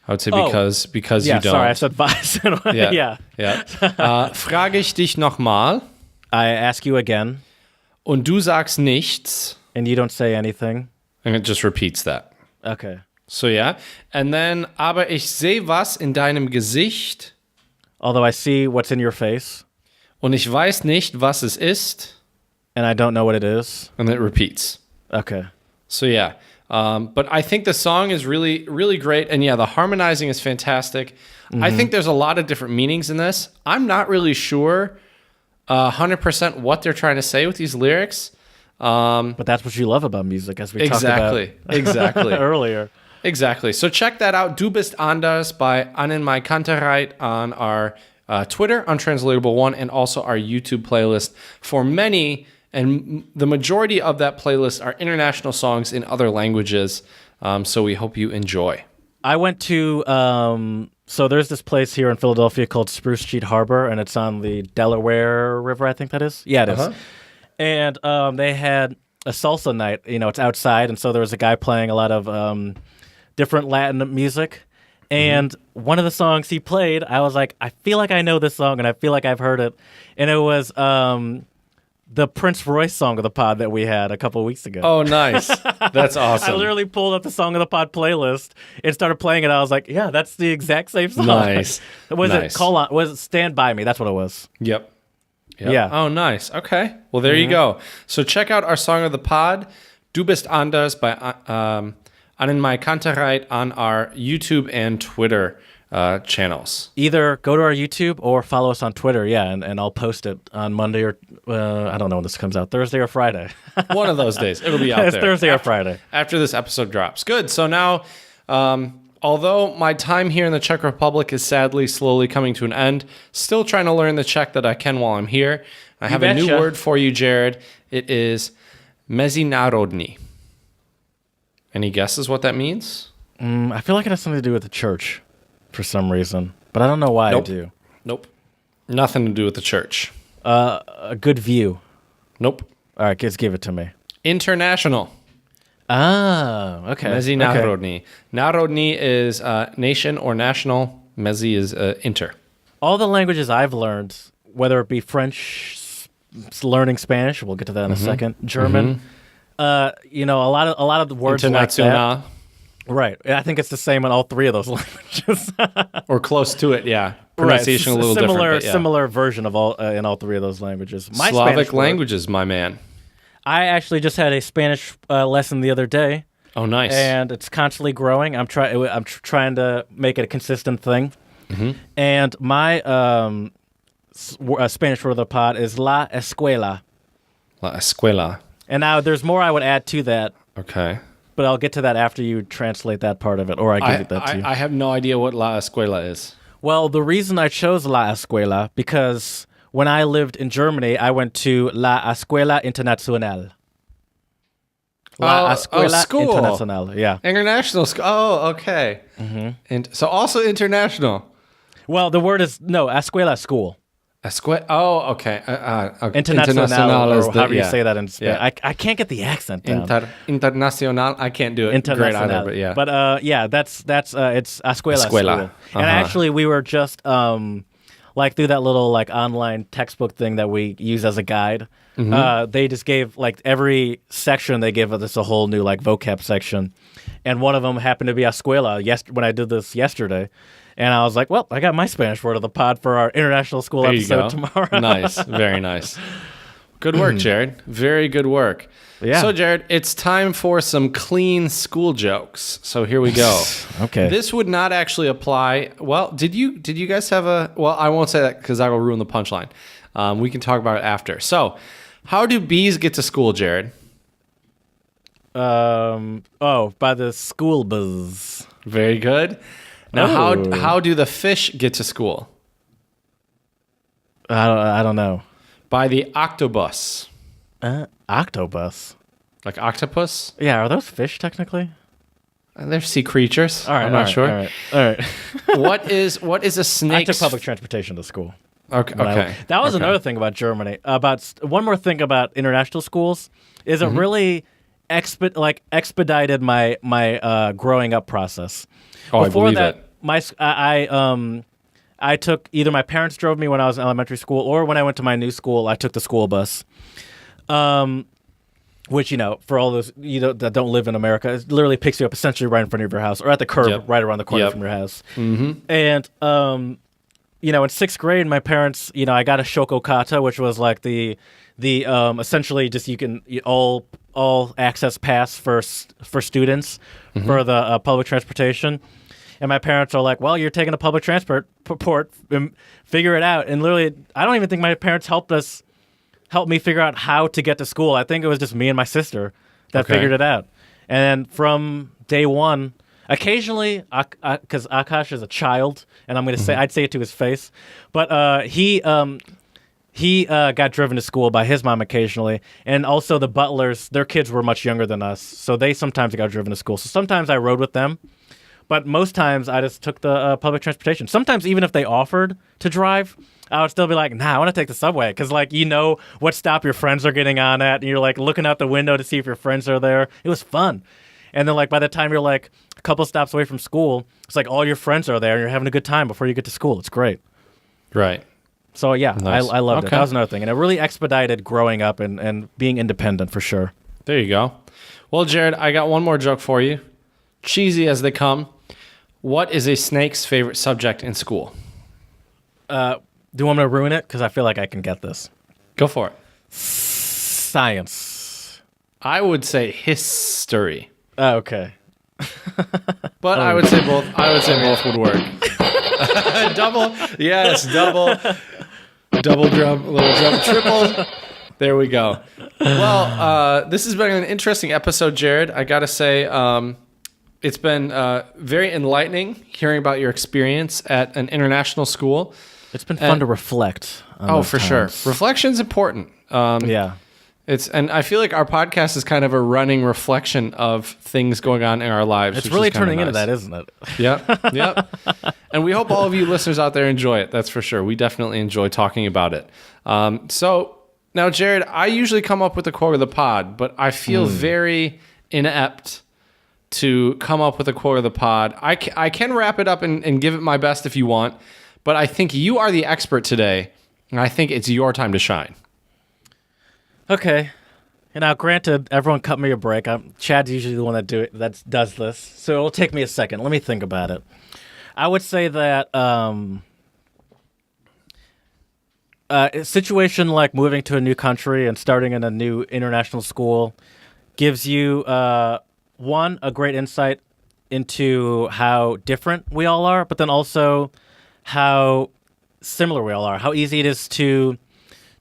I would say because yeah, you don't. Sorry, I said vice. Yeah. Frage ich dich nochmal. I ask you again. Und du sagst nichts. And you don't say anything. And it just repeats that. Okay. So yeah. And then, aber ich sehe was in deinem Gesicht. Although I see what's in your face. Und ich weiß nicht, was es ist. And I don't know what it is. And it repeats. Okay. So yeah. But I think the song is really, really great. And yeah, the harmonizing is fantastic. I think there's a lot of different meanings in this. I'm not really sure 100% what they're trying to say with these lyrics. But that's what you love about music, as we talked about exactly earlier. Exactly. So check that out. Du bist anders by Annen Mai Kantereit on our Twitter, Untranslatable One, and also our YouTube playlist for many, and the majority of that playlist are international songs in other languages. So we hope you enjoy. I went to, so there's this place here in Philadelphia called Spruce Street Harbor, and it's on the Delaware River, I think that is. Yeah, it is. And they had a salsa night. You know, it's outside, and so there was a guy playing a lot of different Latin music. And one of the songs he played, I was like, I feel like I know this song, and I feel like I've heard it. And it was the Prince Royce Song of the Pod that we had a couple of weeks ago. Oh, nice. That's awesome. I literally pulled up the Song of the Pod playlist and started playing it. I was like, yeah, that's the exact same song. Nice. Was it Stand By Me? That's what it was. Yep. Yeah. Oh, nice. Okay. Well, there you go. So check out our Song of the Pod, Du bist anders by Annen Mai Kantereit on our YouTube and Twitter channels. Either go to our YouTube or follow us on Twitter, and I'll post it on Monday or, I don't know when this comes out, Thursday or Friday. One of those days. It'll be out it's there. Thursday or Friday. After this episode drops. Good. So now, although my time here in the Czech Republic is sadly slowly coming to an end, still trying to learn the Czech that I can while I'm here. I have a new word for you, Jared. It is mezinárodní. Any guesses what that means? I feel like it has something to do with the church for some reason, but I don't know why I do. Nope. Nothing to do with the church. A good view. Nope. All right, just give it to me. International. Ah, okay. Mezinárodní. Okay. Národní is nation or national. Mezi is inter. All the languages I've learned, whether it be French, learning Spanish, we'll get to that in a second, German, a lot of the words like that. Right. I think it's the same in all three of those languages. Or close to it, yeah. Pronunciation a little different. Similar version of all in all three of those languages. Slavic languages, my man. I actually just had a Spanish lesson the other day. Oh, nice. And it's constantly growing. I'm trying to make it a consistent thing. And my Spanish word of the pod is la escuela. La escuela. And now there's more I would add to that, Okay. but I'll get to that after you translate that part of it, or I give that to you. I have no idea what La Escuela is. Well, the reason I chose La Escuela, because when I lived in Germany, I went to La Escuela Internacional. La Escuela school. Internacional, yeah. International school. Oh, okay. And so also international. Well, the word is, Escuela, school. Escuela. Oh, okay. Okay. Internacional, is or however you say that in Spanish. Yeah. I can't get the accent down. Internacional. I can't do it great either, but yeah. But that's it's Escuela. Escuela. School. And actually, we were just like through that little like online textbook thing that we use as a guide. They just gave like every section they gave us a whole new like vocab section, and one of them happened to be Escuela. When I did this yesterday. And I was like, well, I got my Spanish word of the pod for our international school episode tomorrow. Nice. Very nice. Good work, Jared. Very good work. Yeah. So, Jared, it's time for some clean school jokes. So here we go. Okay. This would not actually apply. Well, did you guys have a... Well, I won't say that because I will ruin the punchline. We can talk about it after. So, how do bees get to school, Jared? By the school bus. Very good. Now, how do the fish get to school? I don't know. By the octobus. Octopus. Like octopus? Yeah, are those fish technically? They're sea creatures. All right, I'm not sure. All right. What is a snake? I took public transportation to school. Okay. That was another thing about Germany. One more thing about international schools is it really expedited my growing up process. Oh, Before I believe that, I took either my parents drove me when I was in elementary school, or when I went to my new school, I took the school bus. Which, for all those that don't live in America, it literally picks you up essentially right in front of your house, or at the curb right around the corner from your house. And in sixth grade, my parents, I got a Shokokata, which was like the essentially just all access pass for students for the public transportation. And my parents are like, well, you're taking a public transport, figure it out. And literally, I don't even think my parents helped me figure out how to get to school. I think it was just me and my sister that figured it out. And from day one, occasionally, because Akash is a child, and I'm going to I'd say it to his face, but he got driven to school by his mom occasionally, and also the butlers, their kids were much younger than us, so they sometimes got driven to school. So sometimes I rode with them, but most times I just took the public transportation. Sometimes even if they offered to drive, I would still be like, nah, I want to take the subway, because what stop your friends are getting on at, and you're like looking out the window to see if your friends are there. It was fun. And then by the time you're like a couple stops away from school, it's like all your friends are there and you're having a good time before you get to school. It's great. Right. So yeah, nice. I loved it. That was another thing. And it really expedited growing up and being independent for sure. There you go. Well, Jared, I got one more joke for you. Cheesy as they come. What is a snake's favorite subject in school? Do you want me to ruin it? Because I feel like I can get this. Go for it. Science. I would say history. Oh, okay. But I would say both. I would say both would work. Double. Yes, double. Double drum, little drum, triple. There we go. Well, this has been an interesting episode, Jared. I gotta say, it's been very enlightening hearing about your experience at an international school. It's been fun to reflect on for times. sure. Reflection's important. Yeah. And I feel like our podcast is kind of a running reflection of things going on in our lives. It's really turning into that, isn't it? Yep. And we hope all of you listeners out there enjoy it. That's for sure. We definitely enjoy talking about it. So now, Jared, I usually come up with the quote of the pod, but I feel very inept to come up with a quote of the pod. I can wrap it up and give it my best if you want, but I think you are the expert today, and I think it's your time to shine. Okay. And now, granted, everyone cut me a break. Chad's usually the one that does this, so it'll take me a second. Let me think about it. I would say that a situation like moving to a new country and starting in a new international school gives you, one, a great insight into how different we all are, but then also how similar we all are, how easy it is to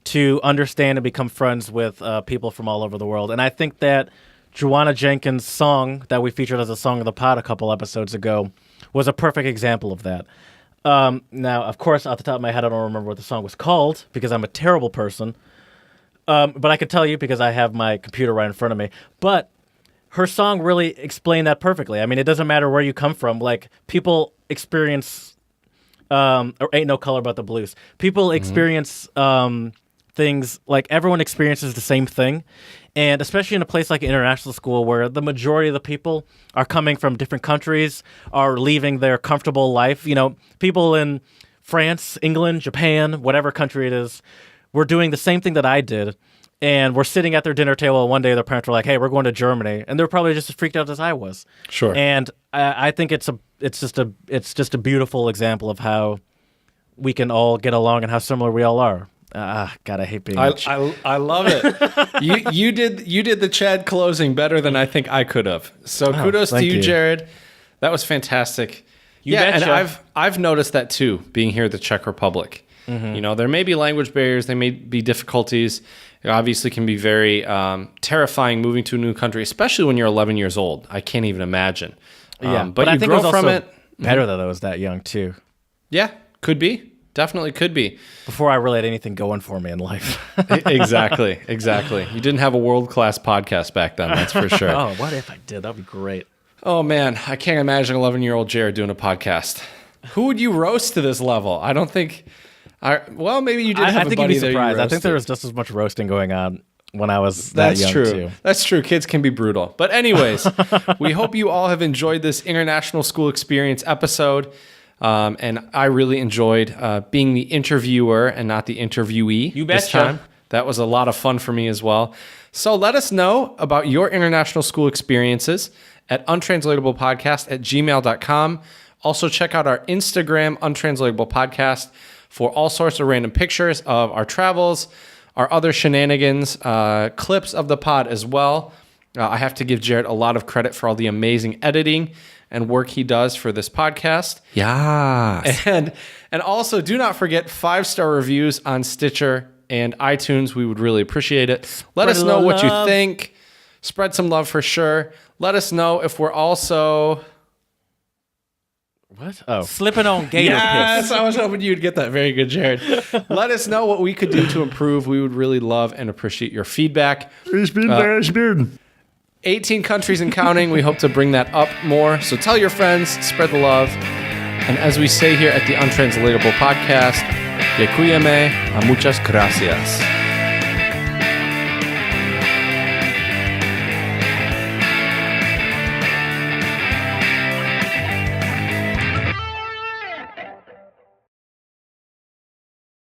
to understand and become friends with people from all over the world. And I think that Joanna Jenkins' song that we featured as a song of the pod a couple episodes ago was a perfect example of that. Now, of course, off the top of my head, I don't remember what the song was called because I'm a terrible person. But I could tell you because I have my computer right in front of me. But her song really explained that perfectly. I mean, it doesn't matter where you come from. Like, people experience, or ain't no color but the blues. People experience things, like everyone experiences the same thing. And especially in a place like an international school where the majority of the people are coming from different countries, are leaving their comfortable life. You know, people in France, England, Japan, whatever country it is, were doing the same thing that I did. And we're sitting at their dinner table, and one day their parents were like, "Hey, we're going to Germany," and they're probably just as freaked out as I was. Sure. And I think it's just a beautiful example of how we can all get along and how similar we all are. God, I hate being. I love it. you did the Chad closing better than I think I could have. So kudos to you, Jared. That was fantastic. And I've noticed that too, being here at the Czech Republic. You know, there may be language barriers, there may be difficulties. It obviously can be very terrifying moving to a new country, especially when you're 11 years old. I can't even imagine. But you I think grow it was from also it. better that I was that young too. Yeah, could be. Definitely could be. Before I really had anything going for me in life. Exactly. You didn't have a world-class podcast back then, that's for sure. Oh, what if I did? That'd be great. Oh, man. I can't imagine 11-year-old Jared doing a podcast. Who would you roast to this level? I don't think... well, maybe you did have a buddy there. I think you'd be surprised. I think there was just as much roasting going on when I was that young, too. That's true. Kids can be brutal. But anyways, we hope you all have enjoyed this international school experience episode. And I really enjoyed being the interviewer and not the interviewee. You betcha. This time. That was a lot of fun for me as well. So let us know about your international school experiences at untranslatablepodcast@gmail.com. Also check out our Instagram, Untranslatable Podcast, for all sorts of random pictures of our travels, our other shenanigans, clips of the pod as well. I have to give Jared a lot of credit for all the amazing editing and work he does for this podcast. Yes. And also, do not forget 5-star reviews on Stitcher and iTunes. We would really appreciate it. Let us know what you think. Spread some love for sure. Let us know if we're also... What? Oh. Slipping on gator Yes, piss. I was hoping you'd get that. Very good, Jared. Let us know what we could do to improve. We would really love and appreciate your feedback. 18 countries and counting. We hope to bring that up more. So tell your friends, spread the love. And as we say here at the Untranslatable Podcast, Děkujeme a muchas gracias.